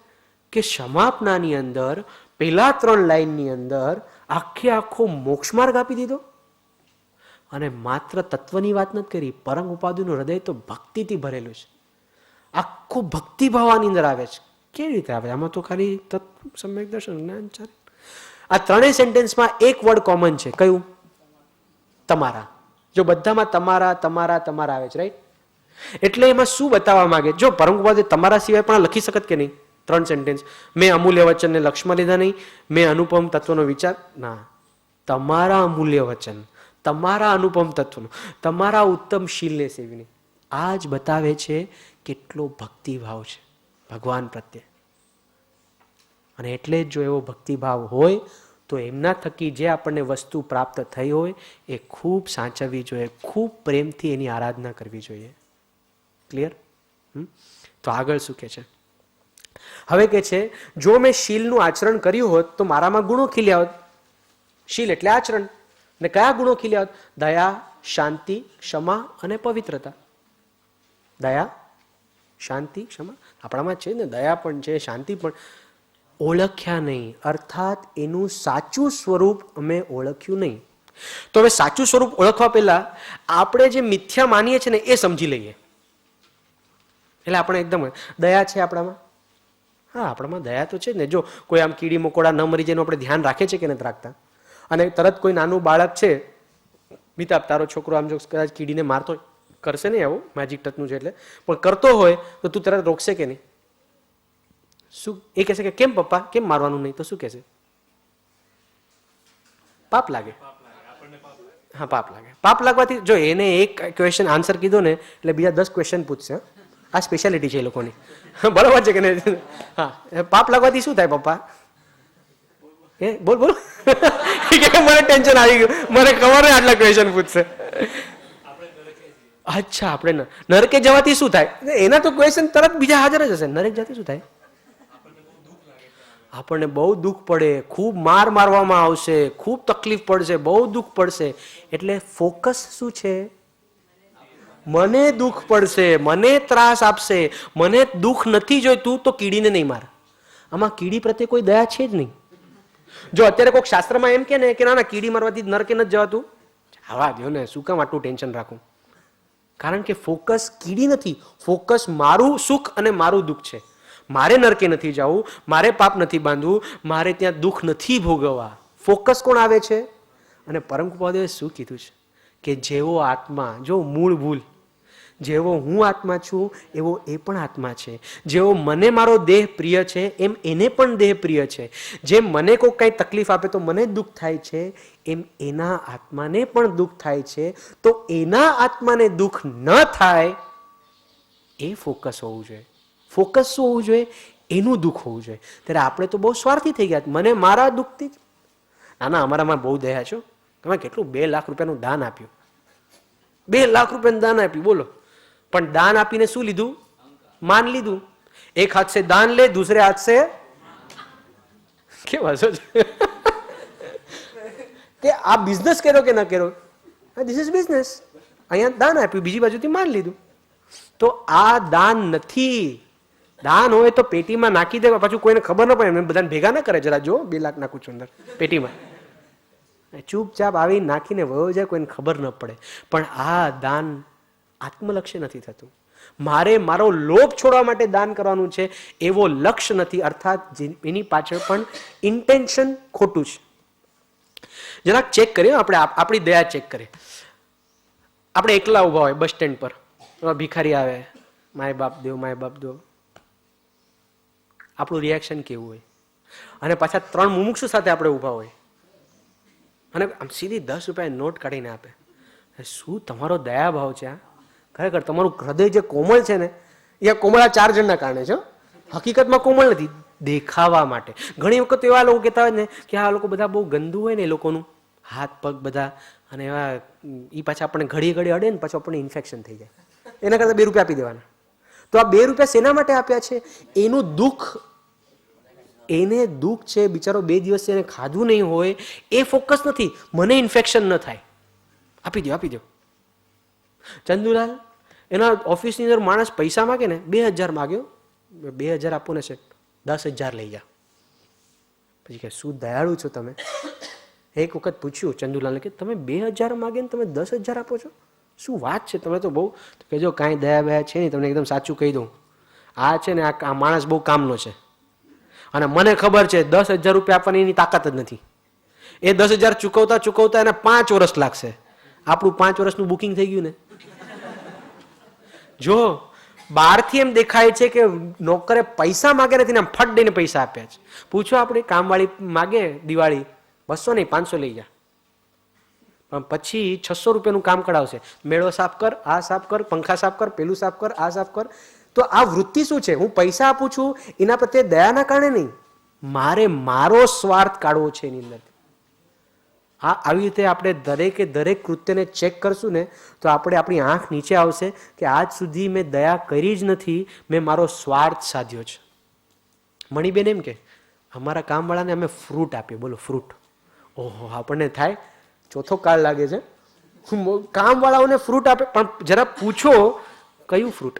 કે સમાપનાની અંદર પહેલા 3 લાઈનની અંદર આખો મોક્ષ માર્ગ આપી દીધો અને માત્ર તત્વની વાત નથી કરી. પરમ ઉપાધિનું હૃદય તો ભક્તિથી ભરેલું છે. આખું ભક્તિભાવ આની અંદર આવે છે. કેવી રીતે આવે? આમાં તો ખાલી તત્વ, સમ્યક દર્શન, જ્ઞાન, ચારિત્ર. આ 3 સેન્ટેન્સમાં એક વર્ડ કોમન છે. કયું? તમારા. જો બધામાં તમારા તમારા તમારા આવે છે, રાઈટ? એટલે એમાં શું બતાવવા માંગે? જો પરમ કૃપાળુ તમારા સિવાય પણ લખી શકત કે નહીં 3 સેન્ટેન્સ? મેં અમૂલ્ય વચનને લક્ષ્યમાં લીધા નહીં, મેં અનુપમ તત્વનો વિચાર ના. તમારા અમૂલ્ય વચન, તમારા અનુપમ તત્વનો, તમારા ઉત્તમ શીલને સેવીને. આ જ બતાવે છે કેટલો ભક્તિભાવ છે ભગવાન પ્રત્યે. અને એટલે જ જો એવો ભક્તિભાવ હોય તો એમના થકી જે આપણને વસ્તુ પ્રાપ્ત થઈ હોય એ ખૂબ સાચવવી જોઈએ, ખૂબ પ્રેમથી એની આરાધના કરવી જોઈએ. ક્લિયર? તો આગળ શું કે છે? હવે કે છે જો મેં શીલનું આચરણ કર્યું હોત તો મારામાં ગુણો ખીલ્યા હોત. શીલ એટલે આચરણ. ને કયા ગુણો ખીલ્યા હોત? દયા, શાંતિ, ક્ષમા અને પવિત્રતા. દયા, શાંતિ, ક્ષમા આપણામાં છે ને, દયા પણ છે, શાંતિ પણ. ઓળખ્યા નહીં, અર્થાત એનું સાચું સ્વરૂપ અમે ઓળખ્યું નહીં. તો હવે સાચું સ્વરૂપ ઓળખવા પહેલા આપણે જે મિથ્યા માનીએ છીએ ને એ સમજી લઈએ. એટલે આપણે એકદમ દયા છે આપણામાં. હા, આપણામાં દયા તો છે ને. જો કોઈ આમ કીડી મકોડા ન મરી જાય એનું આપણે ધ્યાન રાખે છે કે નથી રાખતા? અને તરત કોઈ નાનું બાળક છે, મિતાબ તારો છોકરો આમ જો કદાચ કીડીને મારતો કરશે નહીં, આવું મેજિક ટચનું છે એટલે, પણ કરતો હોય તો તું તરત રોકશે કે નહીં? શું એ કહેશે કે કેમ પપ્પા, કેમ મારવાનું નહીં? તો શું કહેશે? પાપ લાગે. હા, પાપ લાગે. પાપ લાગવાથી જો એને એક ક્વેશ્ચન આન્સર કીધો ને એટલે બીજા 10 ક્વેશ્ચન પૂછશે. આ સ્પેશિયાલિટી છે એ લોકોની. બરોબર છે કે નહીં? હા, પાપ લાગવાથી શું થાય પપ્પા? એ બોલ બોલ. મને ટેન્શન આવી ગયું, મને ખબર નહીં આટલા ક્વેશ્ચન પૂછશે. અચ્છા, આપણે નરકે જવાથી શું થાય? એના તો ક્વેશ્ચન તરત બીજા હાજર જ હશે. નરક જવાથી શું થાય? આપણને બહુ દુઃખ પડે, ખૂબ મારવામાં આવશે, ખૂબ તકલીફ પડશે, બહુ દુઃખ પડશે. એટલે ફોકસ શું છે? મને દુઃખ પડશે, મને ત્રાસ આપશે, મને દુઃખ નથી જોઈતું તો કીડીને નહીં માર. આમાં કીડી પ્રત્યે કોઈ દયા છે જ નહીં. જો અત્યારે કોઈક શાસ્ત્રમાં એમ કે ને કે ના કીડી મારવાથી નરકે નથી જવાતું, આવા દો ને, શું કામ આટલું ટેન્શન રાખું? કારણ કે ફોકસ કીડી નથી, ફોકસ મારું સુખ અને મારું દુઃખ છે. મારે નરકે નથી જવું, મારે પાપ નથી બાંધવું, મારે ત્યાં દુઃખ નથી ભોગવવા. ફોકસ કોણ આવે છે? અને પરમ કૃપાદેવે શું કીધું છે કે જેવો આત્મા, જો મૂળ ભૂલ, જેવો હું આત્મા છું એવો એ પણ આત્મા છે. જેવો મને મારો દેહ પ્રિય છે એમ એને પણ દેહ પ્રિય છે. જેમ મને કોઈ કંઈ તકલીફ આપે તો મને દુઃખ થાય છે, એમ એના આત્માને પણ દુઃખ થાય છે. તો એના આત્માને દુઃખ ન થાય એ ફોકસ હોવું જોઈએ. ફોકસ શું હોવું જોઈએ? એનું દુઃખ હોવું જોઈએ. ત્યારે આપણે તો બહુ સ્વાર્થી થઈ ગયા, મને મારા દુઃખથી જ. ના, અમારામાં બહુ દયા છો. તમે કેટલું 2 લાખ રૂપિયાનું દાન આપ્યું, 2 લાખ રૂપિયાનું દાન આપ્યું, બોલો. પણ દાન આપીને શું લીધું? માન લીધું. એક હાથ સે દાન લે, દૂસરે હાથ સે કેવા છો કે આ બિઝનેસ કર્યો કે ના કર્યો? This is business. અહીંયા દાન આપ્યું, બીજી બાજુથી માન લીધું. તો આ દાન નથી. દાન હોય તો પેટીમાં નાખી દે, પાછું કોઈને ખબર ન પડે, બધાને ભેગા ના કરે. જરા જો 2 લાખ નાખું છું અંદર પેટીમાં, ચૂપચાપ આવી નાખીને વયો જાય, કોઈને ખબર ન પડે. પણ આ દાન આત્મલક્ષ્ય નથી થતું. મારે મારો લોભ છોડવા માટે દાન કરવાનું છે એવો લક્ષ્ય નથી, અર્થાત એની પાછળ પણ ઇન્ટેન્શન ખોટું છે. જરાક ચેક કરીએ, આપણે આપણી દયા ચેક કરીએ. આપણે એકલા ઊભા હોય બસ સ્ટેન્ડ પર, ભિખારી આવે, માય બાપ દો, માય બાપ દો, આપણું રિએક્શન કેવું હોય? અને પાછા 3 મુમુક્ષુ સાથે આપણે ઊભા હોય અને આમ સીધી 10 રૂપિયા નોટ કાઢીને આપે. શું તમારો દયા ભાવ છે? ખરેખર તમારું હૃદય જે કોમળ છે ને, એ કોમળ આ 4 જણના કારણે છે. હકીકતમાં કોમળ નથી, દેખાવા માટે. ઘણી વખત એવા લોકો કહેતા હોય ને કે આ લોકો બધા બહુ ગંદુ હોય ને, એ લોકોનું હાથ પગ બધા, અને એવા એ પાછા આપણને ઘડીએ ઘડીએ અડે ને, પાછું આપણને ઇન્ફેક્શન થઈ જાય. એના કરતાં 2 રૂપિયા આપી દેવાના. તો આ 2 રૂપિયા શેના માટે આપ્યા છે? એનું દુઃખ, એને દુઃખ છે, બિચારો 2 દિવસથી એને ખાધું નહીં હોય, એ ફોકસ નથી. મને ઇન્ફેક્શન ન થાય, આપી દો, આપી દો. ચંદુલાલ, એના ઓફિસની અંદર માણસ પૈસા માગે ને, 2000 માગ્યો, 2000 આપો ને છે, 10,000 લઈ જા. પછી કે શું દયાળુ છો તમે? એક વખત પૂછ્યું ચંદુલાલને કે તમે 2000 માગે ને તમે 10,000 આપો છો, શું વાત છે? તમે તો બહુ. કે જો કાંઈ દયા બયા છે નહીં, તમને એકદમ સાચું કહી દઉં. આ છે ને, આ માણસ બહુ કામનો છે, અને મને ખબર છે 10,000 રૂપિયા આપવાની એની તાકાત જ નથી. એ 10,000 ચૂકવતા ચૂકવતા એને 5 વર્ષ લાગશે. આપણું 5 વર્ષનું બુકિંગ થઈ ગયું ને. જો બહારથી એમ દેખાય છે કે નોકરે પૈસા માગે નથી ને, આમ ફટ દઈને પૈસા આપ્યા છે. પૂછો આપણે, કામવાળી માગે દિવાળી 200 નહીં 500 લઈ જા, પણ પછી 600 રૂપિયાનું કામ કરાવશે. મેળો સાફ કર, આ સાફ કર, પંખા સાફ કર, પેલું સાફ કર, આ સાફ કર. તો આ વૃત્તિ શું છે? હું પૈસા આપું છું એના પ્રત્યે દયાના કારણે નહીં, મારે મારો સ્વાર્થ કાઢવો છે એની અંદર. આવી રીતે આપણે દરેકે દરેક કૃત્યને ચેક કરશું ને, તો આપણે આપણી આંખ નીચે આવશે કે આજ સુધી મેં દયા કરી જ નથી, મેં મારો સ્વાર્થ સાધ્યો છે. મણીબેન એમ કે અમારા કામવાળાને અમે ફ્રૂટ આપીએ, બોલો ફ્રૂટ. ઓહો, આપણને થાય ચોથો કાળ લાગે છે. કામવાળાઓને ફ્રૂટ આપે, પણ જરા પૂછો કયું ફ્રૂટ?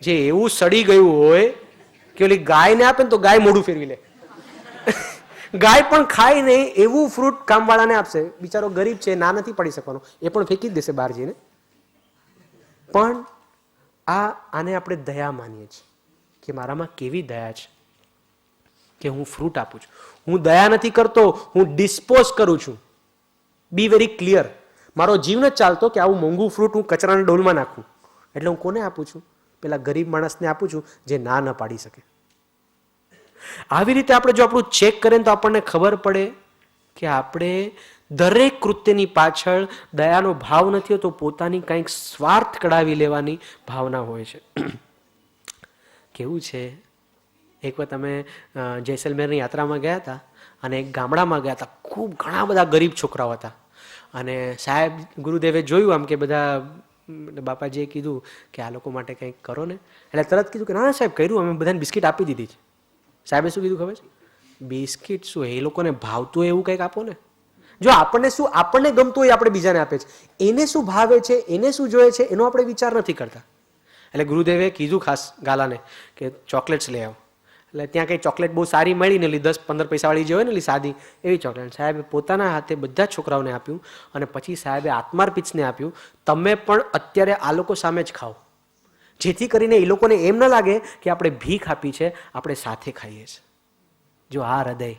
જે એવું સડી ગયું હોય કે ઓલી ગાયને આપે ને તો ગાય મોઢું ફેરવી લે, ગાય પણ ખાય નહીં એવું ફ્રૂટ કામવાળાને આપશે. બિચારો ગરીબ છે, ના નથી પડી શકવાનો, એ પણ ફેંકી જ દેશે બહાર જઈને. પણ આને આપણે દયા માનીએ છીએ કે મારામાં કેવી દયા છે કે હું ફ્રૂટ આપું છું. હું દયા નથી કરતો, હું ડિસ્પોઝ કરું છું. Be very clear. મારો જીવ ન ચાલતો કે આવું મોંઘું ફ્રૂટ હું કચરાના ડોલમાં નાખું. એટલે હું કોને આપું છું? પેલા ગરીબ માણસને આપું છું જે ના ન પાડી શકે. આવી રીતે આપણે જો આપણું ચેક કરીએ તો આપણને ખબર પડે કે આપણે દરેક કૃત્યની પાછળ દયાનો ભાવ નથી હોતો, પોતાની કંઈક સ્વાર્થ કઢાવી લેવાની ભાવના હોય છે. કેવું છે, એક વખત અમે જેસલમેરની યાત્રામાં ગયા હતા અને એક ગામડામાં ગયા હતા. ખૂબ ઘણા બધા ગરીબ છોકરાઓ હતા અને સાહેબ ગુરુદેવે જોયું આમ કે બધા બાપાજીએ કીધું કે આ લોકો માટે કંઈક કરો ને, એટલે તરત કીધું કે ના સાહેબ કર્યું, અમે બધાને બિસ્કિટ આપી દીધી છે. સાહેબે શું કીધું ખબર છે? બિસ્કિટ શું, એ લોકોને ભાવતું હોય એવું કંઈક આપો ને. જો આપણને શું, આપણને ગમતું હોય આપણે બીજાને આપે છે, એને શું ભાવે છે, એને શું જોઈએ છે એનો આપણે વિચાર નથી કરતા. એટલે ગુરુદેવે કીધું ખાસ ગાલાને કે ચોકલેટ્સ લઈ આવો. એટલે ત્યાં કંઈ ચોકલેટ બહુ સારી મળી ને 10-15 પૈસાવાળી જે હોય ને સાદી એવી ચોકલેટ સાહેબે પોતાના હાથે બધા છોકરાઓને આપ્યું અને પછી સાહેબે આત્માર્પિતને આપ્યું, તમે પણ અત્યારે આ લોકો સામે જ ખાઓ, જેથી કરીને એ લોકોને એમ ન લાગે કે આપણે ભીખ આપી છે, આપણે સાથે ખાઈએ છીએ. જો આ હૃદય,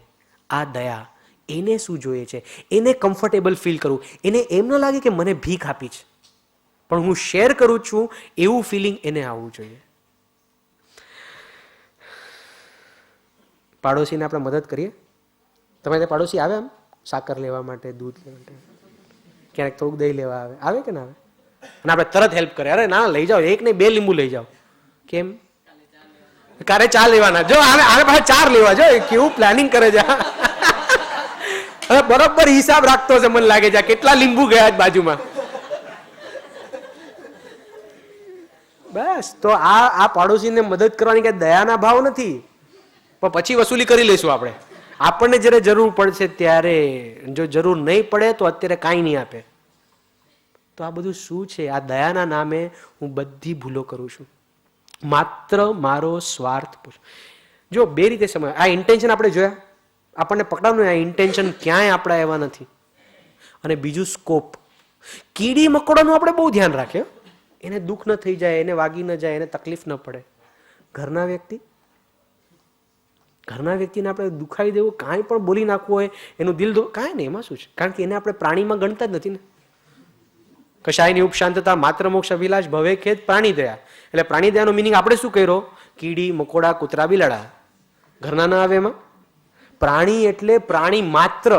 આ દયા, એને શું જોઈએ છે? એને કમ્ફર્ટેબલ ફીલ કરવું, એને એમ ન લાગે કે મને ભીખ આપી છે પણ હું શેર કરું છું એવું ફિલિંગ એને આવવું જોઈએ. પાડોશીને આપણે મદદ કરીએ. તમે ત્યાં પાડોશી આવે આમ સાકર લેવા માટે, દૂધ લેવા માટે, ક્યારેક થોડુંક દહીં લેવા આવે કે ના આવે? અને આપણે તરત હેલ્પ કરે, અરે ના લઈ જાઓ, 1 નહીં 2 લીંબુ લઈ જાઓ. કેમ? કારે 4 લેવાના. જો આને પાછા 4 લેવા, જો કેવું પ્લાનિંગ કરે છે. હવે બરોબર હિસાબ રાખતો છે મને લાગે છે કેટલા લીંબુ ગયા બાજુમાં. બસ તો આ પાડોશીને મદદ કરવાની કઈ દયાના ભાવ નથી, પણ પછી વસૂલી કરી લઈશું આપણે. આપણને જ્યારે જરૂર પડશે ત્યારે, જો જરૂર નહીં પડે તો અત્યારે કાંઈ નહીં આપે. તો આ બધું શું છે? આ દયાના નામે હું બધી ભૂલો કરું છું, માત્ર મારો સ્વાર્થ. જો 2 રીતે સમય, આ ઇન્ટેન્શન આપણે જોયા, આપણને પકડાવવાનું, આ ઇન્ટેન્શન ક્યાંય આપણા એવા નથી. અને બીજું સ્કોપ, કીડી મકોડાનું આપણે બહુ ધ્યાન રાખીએ, એને દુઃખ ન થઈ જાય, એને વાગી ન જાય, એને તકલીફ ન પડે. ઘરના વ્યક્તિને આપણે દુખાવી દેવું, કાંઈ પણ બોલી નાખવું હોય, એનું દિલ કાંઈ નહીં, એમાં શું છે? કારણ કે એને આપણે પ્રાણીમાં ગણતા જ નથી ને. કશાયની ઉપશાંતતા માત્ર મોક્ષ અભિલાષ ભવે ખેદ પ્રાણી દયા. એટલે પ્રાણી દયાનો મિનિંગ આપણે શું કર્યો? કીડી મકોડા કૂતરા બિલાડા ઘરના ના આવે એમાં. પ્રાણી એટલે પ્રાણી માત્ર,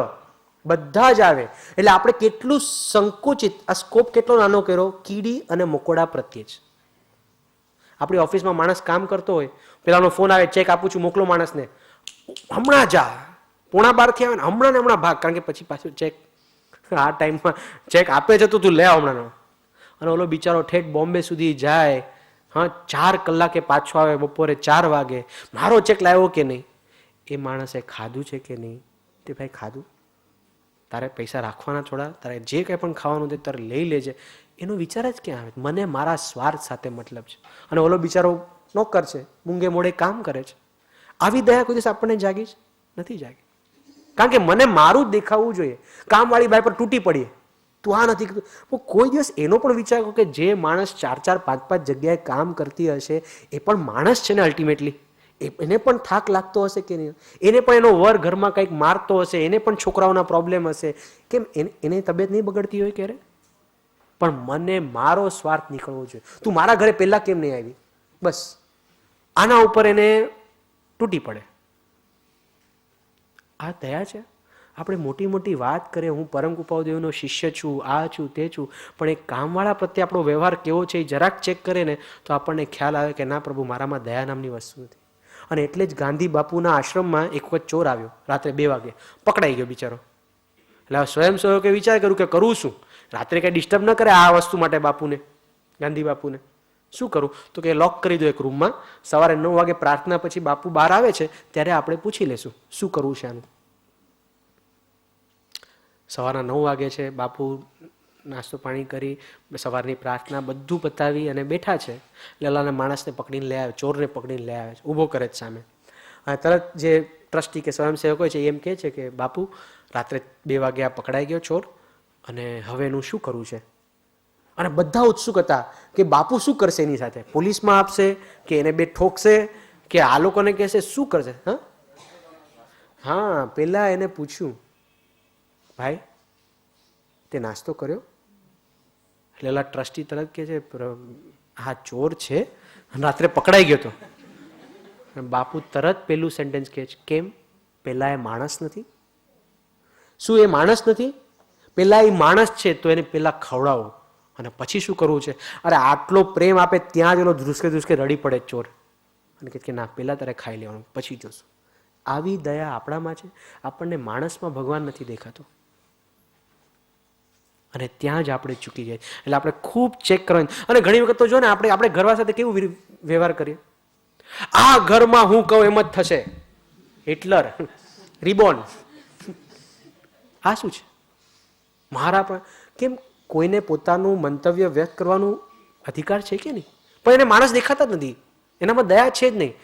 બધા જ આવે. એટલે આપણે કેટલું સંકુચિત, આ સ્કોપ કેટલો નાનો કર્યો કીડી અને મકોડા પ્રત્યે જ. આપણી ઓફિસમાં માણસ કામ કરતો હોય, પેલાનો ફોન આવે, ચેક આપું છું મોકલો માણસને, હમણાં જા, 11:15 આવે ને હમણાં ને હમણાં ભાગ, કારણ કે પછી પાછું ચેક આ ટાઈમમાં ચેક આપે છે તો તું લે હમણાં. અને ઓલો બિચારો ઠેઠ બોમ્બે સુધી જાય, હા 4 કલાકે પાછો આવે, બપોરે 4 વાગે, મારો ચેક લાવ્યો કે નહીં? એ માણસે ખાધું છે કે નહીં? તે ભાઈ ખાધું, તારે પૈસા રાખવાના થોડા, તારે જે કંઈ પણ ખાવાનું તે તારે લઈ લેજે, એનો વિચાર જ ક્યાં આવે? મને મારા સ્વાર્થ સાથે મતલબ છે. અને ઓલો બિચારો નોકર છે, મૂંગે મોડે કામ કરે છે. આવી દયા કોઈ દિવસ આપણને જાગી છે? નથી જાગી. કારણ કે મને મારું જ દેખાવું જોઈએ. કામવાળી બાઈ પર તૂટી પડીએ, તું આ નથી કરતું, કોઈ દિવસ એનો પણ વિચાર કરો કે જે માણસ 4-4, 5-5 જગ્યાએ કામ કરતી હશે, એ પણ માણસ છે ને અલ્ટિમેટલી. એને પણ થાક લાગતો હશે કે નહીં? એને પણ એનો વર ઘરમાં કંઈક મારતો હશે, એને પણ છોકરાઓના પ્રોબ્લેમ હશે. કેમ એને તબિયત નહીં બગડતી હોય ક્યારે? પણ મને મારો સ્વાર્થ નીકળવો જોઈએ. તું મારા ઘરે પહેલા કેમ નહીં આવી? બસ આના ઉપર એને તૂટી પડે. આ દયા છે? આપણે મોટી મોટી વાત કરીએ, હું પરમ કૃપાદેવનો શિષ્ય છું, આ છું, તે છું, પણ એક કામવાળા પ્રત્યે આપણો વ્યવહાર કેવો છે એ જરાક ચેક કરે ને તો આપણને ખ્યાલ આવે કે ના પ્રભુ, મારામાં દયા નામની વસ્તુ નથી. અને એટલે જ ગાંધી બાપુના આશ્રમમાં એક વખત ચોર આવ્યો, રાત્રે 2 વાગે, પકડાઈ ગયો બિચારો. એટલે સ્વયંસેવકે વિચાર કર્યું કે કરું શું? રાત્રે કંઈ ડિસ્ટર્બ ન કરે આ વસ્તુ માટે બાપુને, ગાંધી બાપુને. શું કરું? તો કે લોક કરી દો એક રૂમમાં, સવારે 9 વાગે પ્રાર્થના પછી બાપુ બહાર આવે છે ત્યારે આપણે પૂછી લેશું શું કરવું છે આનું. સવારના 9 વાગે છે, બાપુ નાસ્તો પાણી કરી, સવારની પ્રાર્થના બધું પતાવી અને બેઠા છે. લેલાના માણસને પકડીને લઈ આવે, ચોરને પકડીને લઈ આવે છે, ઊભો કરે છે સામે. અને તરત જે ટ્રસ્ટી કે સ્વયંસેવક હોય છે એમ કહે છે કે બાપુ, રાત્રે 2 વાગે આ પકડાઈ ગયો ચોર, અને હવે એનું શું કરવું છે? અને બધા ઉત્સુક હતા કે બાપુ શું કરશે એની સાથે? પોલીસમાં આપશે કે એને 2 ઠોકશે કે આ લોકોને કહેશે, શું કરશે? હા, પેલા એને પૂછ્યું, ભાઈ તે નાસ્તો કર્યો? એટલે ટ્રસ્ટી તરત કહે છે, હા ચોર છે, રાત્રે પકડાઈ ગયો તો. બાપુ તરત પેલું સેન્ટેન્સ કહે છે, કેમ? પેલા એ માણસ નથી? શું એ માણસ નથી? પેલા એ માણસ છે તો એને પેલા ખવડાવો અને પછી શું કરવું છે? અરે આટલો પ્રેમ આપે ત્યાં જ એનો ધ્રુસકે ધ્રુસકે રડી પડે ચોર, અને કે ના પેલા તારે ખાઈ લેવાનું પછી જોશું. આવી દયા આપણામાં છે? આપણને માણસમાં ભગવાન નથી દેખાતો, અને ત્યાં જ આપણે ચૂકી જાય. એટલે આપણે ખૂબ ચેક કરવાનું. અને ઘણી વખત તો જો ને આપણે ઘરવા સાથે કેવું વ્યવહાર કરીએ, આ ઘરમાં હું કહું એમ જ થશે, હિટલર, રિબોન. આ શું છે? મારા પણ કેમ? કોઈને પોતાનું મંતવ્ય વ્યક્ત કરવાનું અધિકાર છે કે નહીં? પણ એને માણસ દેખાતા જ નથી, એનામાં દયા છે જ નહીં.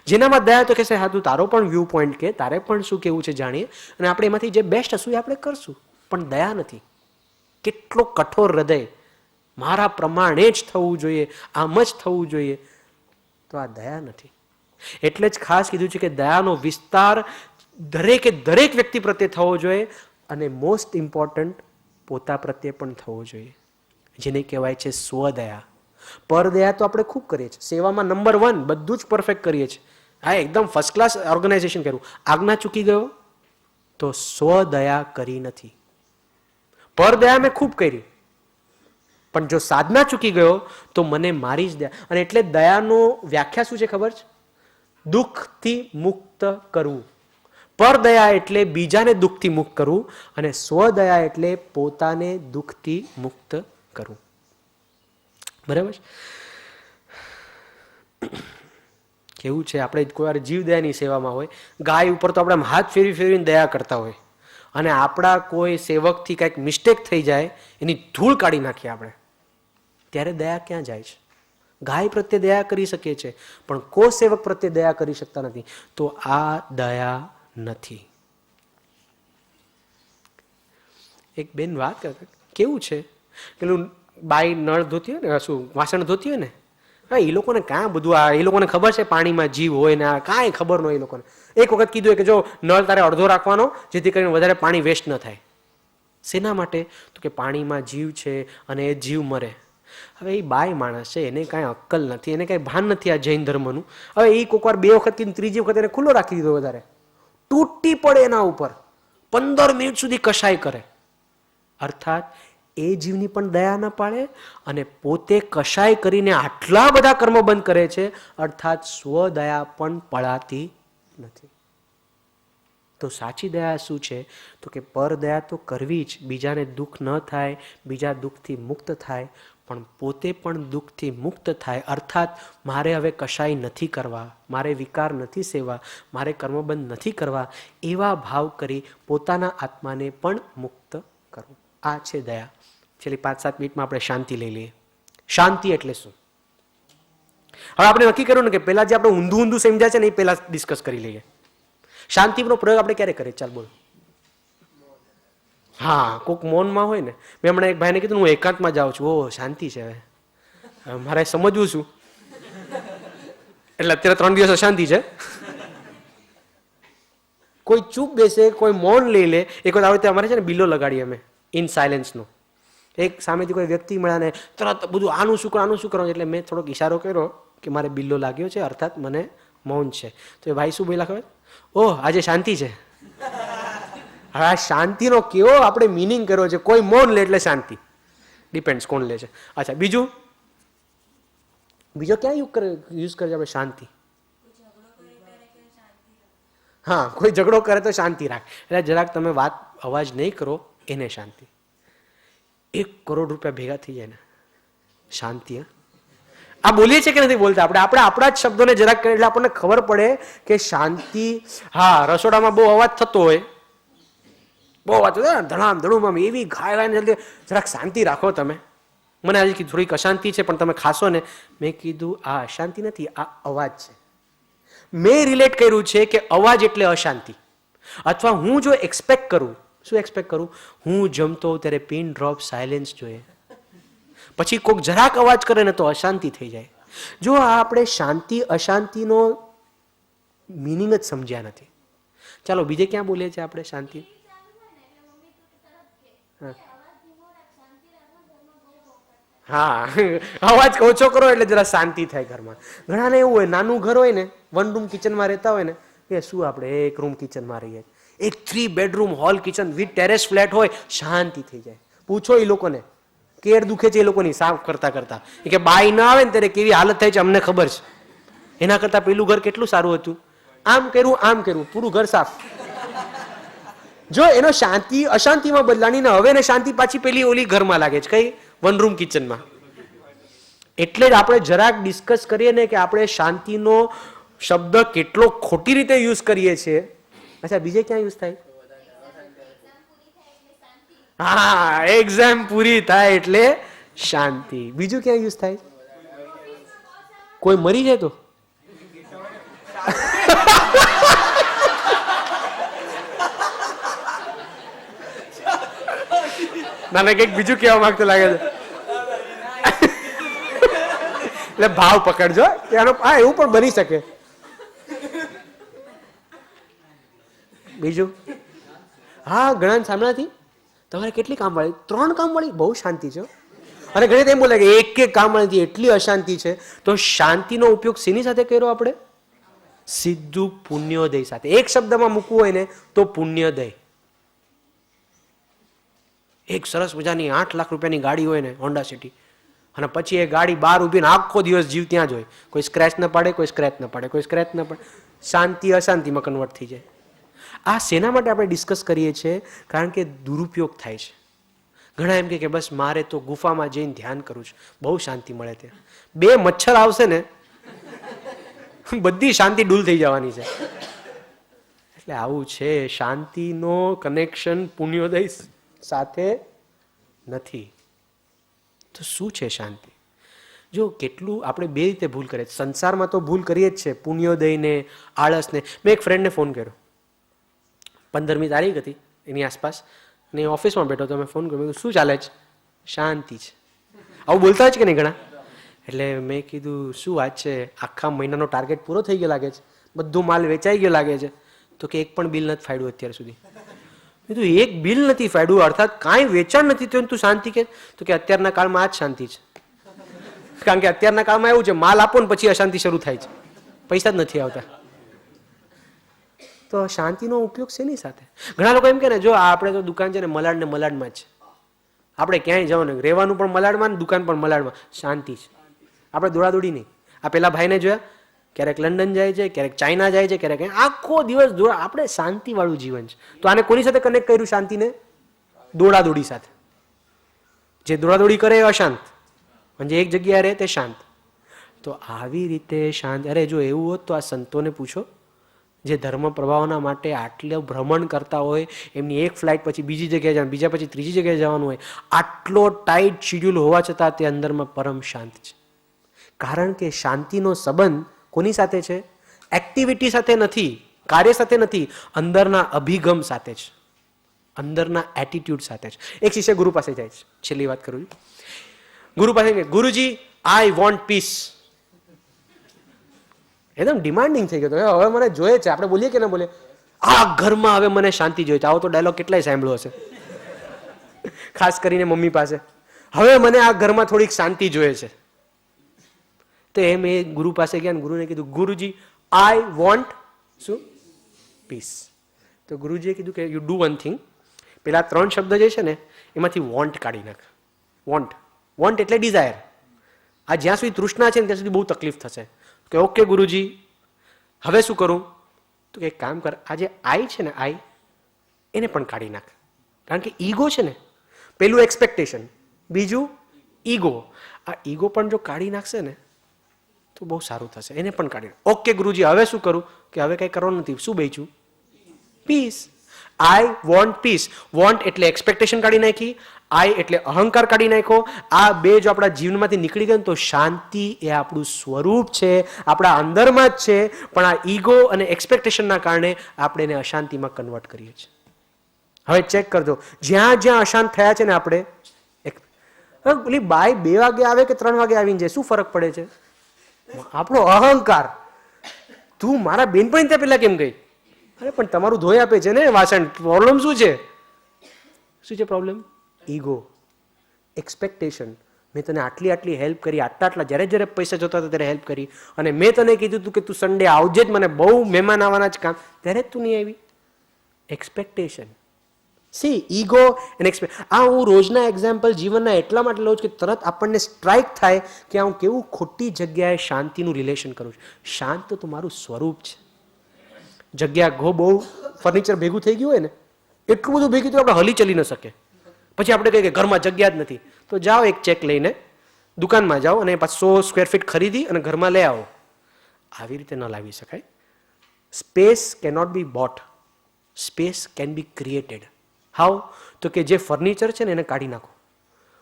જેનામાં દયા તો કહેશે હા તું તારો પણ વ્યૂ પોઈન્ટ કે તારે પણ શું કેવું છે જાણીએ અને આપણે એમાંથી જે બેસ્ટ હશું એ આપણે કરશું. પણ દયા નથી. કેટલો કઠોર હૃદય, મારા પ્રમાણે જ થવું જોઈએ, આમ જ થવું જોઈએ, તો આ દયા નથી. એટલે જ ખાસ કીધું છે કે દયાનો વિસ્તાર દરેકે દરેક વ્યક્તિ પ્રત્યે થવો જોઈએ અને મોસ્ટ ઇમ્પોર્ટન્ટ પોતા પ્રત્યે પણ થવો જોઈએ, જેને કહેવાય છે સ્વદયા. પરદયા તો આપણે ખૂબ કરીએ છીએ, સેવામાં નંબર 1 બધું જ પરફેક્ટ કરીએ છીએ. હા, એકદમ ફર્સ્ટ ક્લાસ ઓર્ગેનાઇઝેશન કર્યું, આજ્ઞા ચૂકી ગયો તો સ્વદયા કરી નથી. પરદયા મેં ખૂબ કરી, પણ જો સાધના ચૂકી ગયો તો મને મારી જ દયા. અને એટલે દયાનો વ્યાખ્યા શું છે ખબર છે? દુઃખથી મુક્ત કરવું. પરદયા એટલે બીજાને દુઃખથી મુક્ત કરવું અને સ્વદયા એટલે પોતાને દુઃખથી મુક્ત કરવું. બરાબર છે? કેવું છે, આપણે કોઈ વાર જીવદયાની સેવામાં હોય, ગાય ઉપર તો આપણે હાથ ફેરવીને દયા કરતા હોય અને આપણા કોઈ સેવકથી કંઈક મિસ્ટેક થઈ જાય, એની ધૂળ કાઢી નાખીએ આપણે, ત્યારે દયા ક્યાં જાય છે? ગાય પ્રત્યે દયા કરી શકીએ છીએ પણ કોઈ સેવક પ્રત્યે દયા કરી શકતા નથી. તો આ દયા નથી. એક બેન વાત કરતા, કેવું છે પેલું બાઈ નળ ધોતી હોય ને, શું વાસણ ધોતી હોય ને, હા, એ લોકોને કાં બધું આ, એ લોકોને ખબર છે પાણીમાં જીવ હોય ને, કાંઈ ખબર ન હોય એ લોકોને. એક વખત કીધું કે જો નળ તારે અડધો રાખવાનો જેથી કરીને વધારે પાણી વેસ્ટ ન થાય. શેના માટે? તો કે પાણીમાં જીવ છે અને એ જીવ મરે. હવે એ બાય માણસ છે, એને કાંઈ અક્કલ નથી, એને કાંઈ ભાન નથી આ જૈન ધર્મનું. હવે એ કોઈક વાર 2 વખત કીધું, ત્રીજી વખત એને ખુલ્લો રાખી દીધો, વધારે તૂટી પડે એના ઉપર, 15 મિનિટ સુધી કશાય કરે. અર્થાત એ જીવની પણ દયા ન પાડે અને પોતે કશાય કરીને આટલા બધા કર્મ બંધ કરે છે, અર્થાત સ્વદયા પણ પડાતી નથી. તો સાચી દયા શું છે? તો કે પરદયા તો કરવી જ, બીજાને દુઃખ ન થાય, બીજા દુઃખથી મુક્ત થાય, પણ પોતે પણ દુઃખથી મુક્ત થાય. અર્થાત મારે હવે કશાય નથી કરવા, મારે વિકાર નથી સેવા, મારે કર્મબંધ નથી કરવા, એવા ભાવ કરી પોતાના આત્માને પણ મુક્ત કરવું. આ છે દયા. છેલ્લી 5-7 મિનિટમાં આપણે શાંતિ લઈ લઈએ. શાંતિ એટલે શું? હવે આપણે નક્કી કર્યું ને કે પહેલા જે આપણે ઊંધું સમજ્યા છે ને એ પહેલા ડિસ્કસ કરી લઈએ. શાંતિનો પ્રયોગ આપણે ક્યારે કરીએ? ચાલ બોલો. હા, કોઈક મૌનમાં હોય ને. મેં હમણાં એક ભાઈને કીધું હું એકાંતમાં જાઉં છું. ઓહ, શાંતિ છે. હવે મારે સમજવું છું, એટલે અત્યારે 3 દિવસ અશાંતિ છે. કોઈ ચૂપ બેસે, કોઈ મૌન લઈ લે. એક વખત આવી રીતે અમારે છે ને બિલ્લો લગાડીએ અમે ઇન સાયલેન્સનો. એક સામેથી કોઈ વ્યક્તિ મળ્યા ને તરત બધું આનું શું કરવાનું, એટલે મેં થોડોક ઈશારો કર્યો કે મારે બિલ્લો લાગ્યો છે, અર્થાત મને મૌન છે. તો એ ભાઈ શું બોલ્યા ખબર? ઓહ, આજે શાંતિ છે. હવે આ શાંતિનો કેવો આપણે મિનિંગ કર્યો છે. કોઈ મૌન લે એટલે શાંતિ. ડિપેન્ડ્સ કોણ લે છે. અચ્છા, બીજો ક્યાં યુઝ કરે છે આપણે શાંતિ? હા, કોઈ ઝઘડો કરે તો શાંતિ રાખ, એટલે જરાક તમે વાત અવાજ નહીં કરો, એને શાંતિ. 1 કરોડ રૂપિયા ભેગા થઈ જાય ને શાંતિ. આ બોલીએ છીએ કે નથી બોલતા આપણે આપણા જ શબ્દોને જરાક એટલે આપણને ખબર પડે કે શાંતિ. હા, રસોડામાં બહુ અવાજ થતો હોય, બહુ અવાજ થતો હોય, ધડામ ધડુમ એવી ગાય જલ્દી, જરાક શાંતિ રાખો તમે. મને આજે કીધું થોડીક અશાંતિ છે પણ તમે ખાશો ને. મેં કીધું આ અશાંતિ નથી, આ અવાજ છે. મેં રિલેટ કર્યું છે કે અવાજ એટલે અશાંતિ. અથવા હું જો એક્સપેક્ટ કરું, શું એક્સપેક્ટ કરું? હું જમતો ત્યારે પિન ડ્રોપ સાયલેન્સ જોઈએ, પછી કોઈક જરાક અવાજ કરે ને તો અશાંતિ થઈ જાય. જો આ આપણે શાંતિ અશાંતિનો મિનિંગ જ સમજ્યા નથી. ચાલો બીજે ક્યાં બોલીએ છીએ આપણે શાંતિ? હા, અવાજ ઓછો કરો એટલે જરા શાંતિ થાય ઘરમાં. ઘણાને એવું હોય, નાનું ઘર હોય ને, 1 રૂમ કિચનમાં રહેતા હોય ને, એ શું આપણે 1 રૂમ કિચનમાં રહીએ, એક 3 bedroom hall kitchen with terrace flat હોય, શાંતિ થઈ જાય. પૂછો એ લોકોને, કેર દુખે છે એ લોકોની સાફ કરતા કરતા, કે બાઈ ના આવે ને ત્યારે કેવી હાલત થાય છે અમને ખબર છે. એના કરતા પેલું ઘર કેટલું સારું હતું, આમ કર્યું પૂરું ઘર સાફ. જો એનો શાંતિ અશાંતિમાં બદલાણી ને હવે એને શાંતિ પાછી પેલી ઓલી ઘરમાં લાગે છે, કઈ 1 રૂમ કિચનમાં. એટલે જ આપણે જરાક ડિસ્કસ કરીએ ને કે આપણે શાંતિનો શબ્દ કેટલો ખોટી રીતે યુઝ કરીએ છીએ. અચ્છા, બીજે ક્યાં યુઝ થાય? હા, એક્ઝામ પૂરી થાય એટલે શાંતિ. બીજું ક્યાં યુઝ થાય? કોઈ મરી જાય તો નાના કંઈક બીજું કહેવા માંગતો લાગે છે. એટલે ભાવ પકડજો ત્યાંનો. હા, એવું પણ બની શકે. બીજું? હા, ઘણા સાંભળાથી તમારે કેટલી કામવાળી? 3 કામવાળી? બહુ શાંતિ છે. અને ઘણી એમ બોલે કે એક કામવાળી એટલી અશાંતિ છે. તો શાંતિનો ઉપયોગ શેની સાથે કર્યો આપણે? સીધું પુણ્યોદય સાથે. એક શબ્દમાં મૂકવું હોય ને તો પુણ્યોદય. એક સરસ મજાની 8 લાખ રૂપિયાની ગાડી હોય ને, હોન્ડા સિટી, અને પછી એ ગાડી બહાર ઊભીને આખો દિવસ જીવ ત્યાં જ હોય. કોઈ સ્ક્રેચ ન પાડે, કોઈ સ્ક્રેચ ન પાડે, કોઈ સ્ક્રેચ ન પાડે. શાંતિ અશાંતિમાં કન્વર્ટ થઈ જાય. આ શેના માટે આપણે ડિસ્કસ કરીએ છીએ? કારણ કે દુરુપયોગ થાય છે. ઘણા એમ કે બસ મારે તો ગુફામાં જઈને ધ્યાન કરું છું, બહુ શાંતિ મળે ત્યાં. 2 મચ્છર આવશે ને બધી શાંતિ ડૂલ થઈ જવાની છે. એટલે આવું છે. શાંતિનો કનેક્શન પુણ્યોદય સાથે નથી. તો શું છે શાંતિ? જો કેટલું આપણે 2 રીતે ભૂલ કરીએ. સંસારમાં તો ભૂલ કરીએ જ છે, પુણ્યોદયને, આળસને. મેં એક ફ્રેન્ડને ફોન કર્યો, 15મી તારીખ હતી એની આસપાસ, અને ઓફિસમાં બેઠો તો મેં ફોન કર્યો. શું ચાલે છે? શાંતિ છે. આવું બોલતા જ કે નહીં ઘણા? એટલે મેં કીધું શું વાત છે, આખા મહિનાનો ટાર્ગેટ પૂરો થઈ ગયો લાગે છે, બધું માલ વેચાઈ ગયો લાગે છે. તો કે એક પણ બિલ નથી ફાડ્યું અત્યાર સુધી. મેં કીધું એક બિલ નથી ફાડ્યું અર્થાત કાંઈ વેચાણ નથી થયું, તું શાંતિ કે? તો કે અત્યારના કાળમાં આ જ શાંતિ છે. કારણ કે અત્યારના કાળમાં એવું છે, માલ આપો ને પછી અશાંતિ શરૂ થાય છે, પૈસા જ નથી આવતા. તો શાંતિનો ઉપયોગ શેની સાથે? ઘણા લોકો એમ કે ને, જો આપણે તો દુકાન છે ને મલાડ ને મલાડમાં જ છે, આપણે ક્યાંય જવાનું, રહેવાનું પણ મલાડમાં ને દુકાન પણ મલાડમાં, શાંતિ છે. આપણે દોડાદોડી નહીં. આ પેલા ભાઈને જોયા, ક્યારેક લંડન જાય છે, ક્યારેક ચાઇના જાય છે, ક્યારેક આખો દિવસ દોડા. આપણે શાંતિવાળું જીવન છે. તો આને કોની સાથે કનેક્ટ કર્યું? શાંતિને દોડાદોડી સાથે. જે દોડાદોડી કરે એ અશાંત, અને જે એક જગ્યાએ રહે તે શાંત. તો આવી રીતે શાંત. અરે જો એવું હોત તો આ સંતોને પૂછો, જે ધર્મ પ્રભાવના માટે આટલું ભ્રમણ કરતા હોય, એમની એક ફ્લાઇટ પછી બીજી જગ્યાએ જવાનું, બીજા પછી ત્રીજી જગ્યાએ જવાનું હોય, આટલો ટાઈટ શિડ્યુલ હોવા છતાં તે અંદરમાં પરમ શાંત છે. કારણ કે શાંતિનો સંબંધ કોની સાથે છે? એક્ટિવિટી સાથે નથી, કાર્ય સાથે નથી, અંદરના અભિગમ સાથે છે, અંદરના એટીટ્યુડ સાથે છે. એક શિષ્ય ગુરુ પાસે જાય છે, છેલ્લી વાત કરું છું. ગુરુ પાસે કે ગુરુજી આઈ વોન્ટ પીસ. એકદમ ડિમાન્ડિંગ થઈ ગયો, હવે મને જોઈએ છે. આપણે બોલીએ કે ના બોલીએ, આ ઘરમાં હવે મને શાંતિ જોઈએ છે. આવો તો ડાયલોગ કેટલાય સાંભળ્યો હશે, ખાસ કરીને મમ્મી પાસે. હવે મને આ ઘરમાં થોડીક શાંતિ જોઈએ છે. તો એમ એ ગુરુ પાસે ગયા, ગુરુને કીધું ગુરુજી આઈ વોન્ટ શું? પીસ. તો ગુરુજીએ કીધું કે યુ ડુ વન થિંગ, પેલા 3 શબ્દ જે છે ને એમાંથી વોન્ટ કાઢી નાખ. વોન્ટ, વોન્ટ એટલે ડિઝાયર. આ જ્યાં સુધી તૃષ્ણા છે ને ત્યાં સુધી બહુ તકલીફ થશે. કે ઓકે ગુરુજી, હવે શું કરું? તો કે એક કામ કર, આ જે આઈ છે ને, આઈ એને પણ કાઢી નાખ. કારણ કે ઈગો છે ને, પેલું એક્સપેક્ટેશન, બીજું ઈગો. આ ઈગો પણ જો કાઢી નાખશે ને તો બહુ સારું થશે. એને પણ કાઢી નાખ. ઓકે ગુરુજી, હવે શું કરું? કે હવે કંઈ કરવાનું નથી. શું બેચું? Peace. I want peace. Want એટલે એક્સપેક્ટેશન કાઢી નાખી, આઈ એટલે અહંકાર કાઢી નાખ્યો. આ 2 જો આપણા જીવનમાંથી નીકળી ગયા તો શાંતિ એ આપણું સ્વરૂપ છે, આપણા અંદરમાં જ છે. પણ આ ઈગો અને એક્સપેક્ટેશનના કારણે આપણે એને અશાંતિમાં કન્વર્ટ કરીએ છીએ. હવે ચેક કરજો, જ્યાં જ્યાં અશાંત થયા છે ને આપણે, પેલી બાય 2 વાગે આવે કે 3 વાગે આવીને જાય, શું ફરક પડે છે? આપણો અહંકાર. તું મારા બેનપણી ત્યાં પેલા કેમ ગઈ? અરે પણ તમારું ધોઈ આપે છે ને વાસણ, પ્રોબ્લેમ શું છે? શું છે પ્રોબ્લેમ? Ego, expectation. મેં તને આટલી આટલી હેલ્પ કરી, આટલા જ્યારે જ્યારે પૈસા જોતા હતા ત્યારે હેલ્પ કરી, અને મેં તને કીધું હતું કે તું સન્ડે આવજે જ, મને બહુ મહેમાન આવવાના જ કામ, ત્યારે જ તું નહીં આવી. Expectation. C ego and expect. આ હું રોજના એક્ઝામ્પલ જીવનના એટલા માટે લઉં છું કે તરત આપણને સ્ટ્રાઇક થાય કે હું કેવું ખોટી જગ્યાએ શાંતિનું રિલેશન કરું છું. શાંત તો મારું સ્વરૂપ છે. જગ્યા બહુ ફર્નિચર ભેગું થઈ ગયું હોય ને, એટલું બધું ભેગું થયું આપણે હલી ચલી ન શકે. પછી આપણે કહીએ કે ઘરમાં જગ્યા જ નથી, તો જાઓ એક ચેક લઈને દુકાનમાં જાઓ અને 100 સ્ક્વેર ફીટ ખરીદી અને ઘરમાં લઈ આવો. આવી રીતે ન લાવી શકાય. Space cannot B boat, space can be created. How? તો કે જે ફર્નિચર છે ને એને કાઢી નાખો,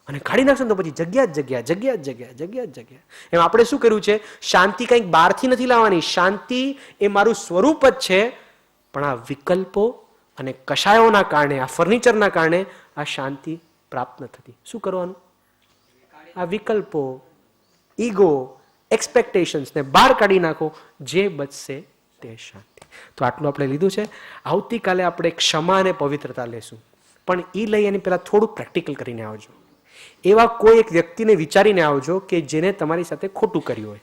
અને કાઢી નાખશો ને તો પછી જગ્યા જ જગ્યા, જગ્યા જ જગ્યા, જગ્યા જ જગ્યા. એમ આપણે શું કર્યું છે? શાંતિ કંઈક બહારથી નથી લાવવાની. શાંતિ એ મારું સ્વરૂપ જ છે, પણ આ વિકલ્પો અને કશાયોના કારણે, આ ફર્નિચરના કારણે આ શાંતિ પ્રાપ્ત ન થતી. શું કરવાનું? આ વિકલ્પો, ઈગો, એક્સપેક્ટેશન્સને બહાર કાઢી નાખો. જે બચશે તે શાંતિ. તો આટલું આપણે લીધું છે. આવતીકાલે આપણે ક્ષમા અને પવિત્રતા લેશું, પણ એ લઈ એની પહેલાં થોડુંક પ્રેક્ટિકલ કરીને આવજો. એવા કોઈ એક વ્યક્તિને વિચારીને આવજો કે જેને તમારી સાથે ખોટું કર્યું હોય,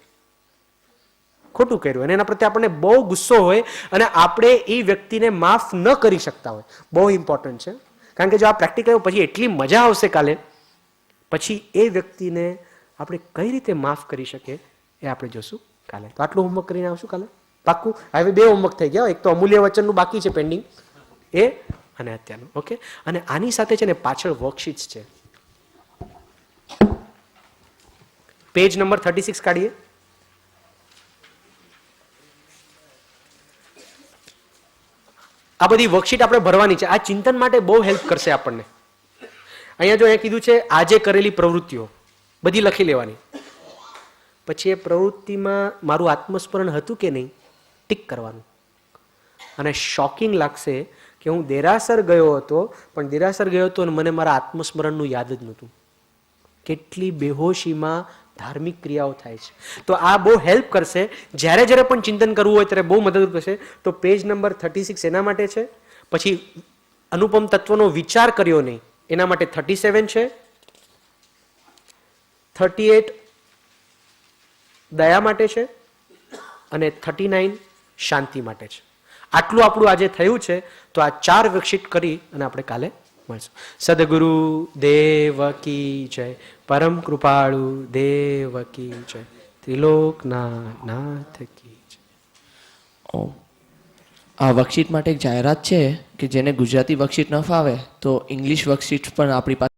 ખોટું કર્યું અને એના પ્રત્યે આપણને બહુ ગુસ્સો હોય અને આપણે એ વ્યક્તિને માફ ન કરી શકતા હોય. બહુ ઇમ્પોર્ટન્ટ છે, કારણ કે જો આ પ્રેક્ટિકલ પછી એટલી મજા આવશે કાલે, પછી એ વ્યક્તિને આપણે કઈ રીતે માફ કરી શકીએ એ આપણે જોશું કાલે. તો આટલું હોમવર્ક કરીને આવશું કાલે, પાક્કું? હવે 2 હોમવર્ક થઈ ગયા. એક તો અમૂલ્ય વચનનું બાકી છે પેન્ડિંગ, એ અને અત્યારનું. ઓકે, અને આની સાથે છે ને પાછળ વર્કશીટ્સ છે. પેજ નંબર 36 કાઢીએ. આ બધી વર્કશીટ આપણે ભરવાની છે. આ ચિંતન માટે બહુ હેલ્પ કરશે આપણને. અહીંયા જો અહીંયા કીધું છે આજે કરેલી પ્રવૃત્તિઓ બધી લખી લેવાની. પછી એ પ્રવૃત્તિમાં મારું આત્મસ્મરણ હતું કે નહીં ટીક કરવાનું. અને શોકિંગ લાગશે કે હું દેરાસર ગયો હતો, પણ દેરાસર ગયો હતો અને મને મારા આત્મસ્મરણનું યાદ જ નહોતું. કેટલી બેહોશીમાં ધાર્મિક ક્રિયાઓ થાય છે. તો આ બહુ હેલ્પ કરશે. જ્યારે જ્યારે પણ ચિંતન કરવું હોય ત્યારે બહુ મદદરૂપ થશે. તો પેજ નંબર 36 એના માટે છે. પછી અનુપમ તત્વનો વિચાર કર્યો નહીં એના માટે 37 છે. 38 દયા માટે છે અને 39 શાંતિ માટે છે. આટલું આપણું આજે થયું છે. તો આ 4 વર્કશીટ કરી અને આપણે કાલે મળશું. સદગુરુ દેવ કી જય, પરમ કૃપાળુ દેવ કી જય, ત્રિલોકના નાથ કી જય. ઓમ. આ વર્કશીટ માટે એક જાહેરાત છે કે જેને ગુજરાતી વર્કશીટ ન ફાવે તો ઇંગ્લિશ વર્કશીટ પણ આપણી પાસે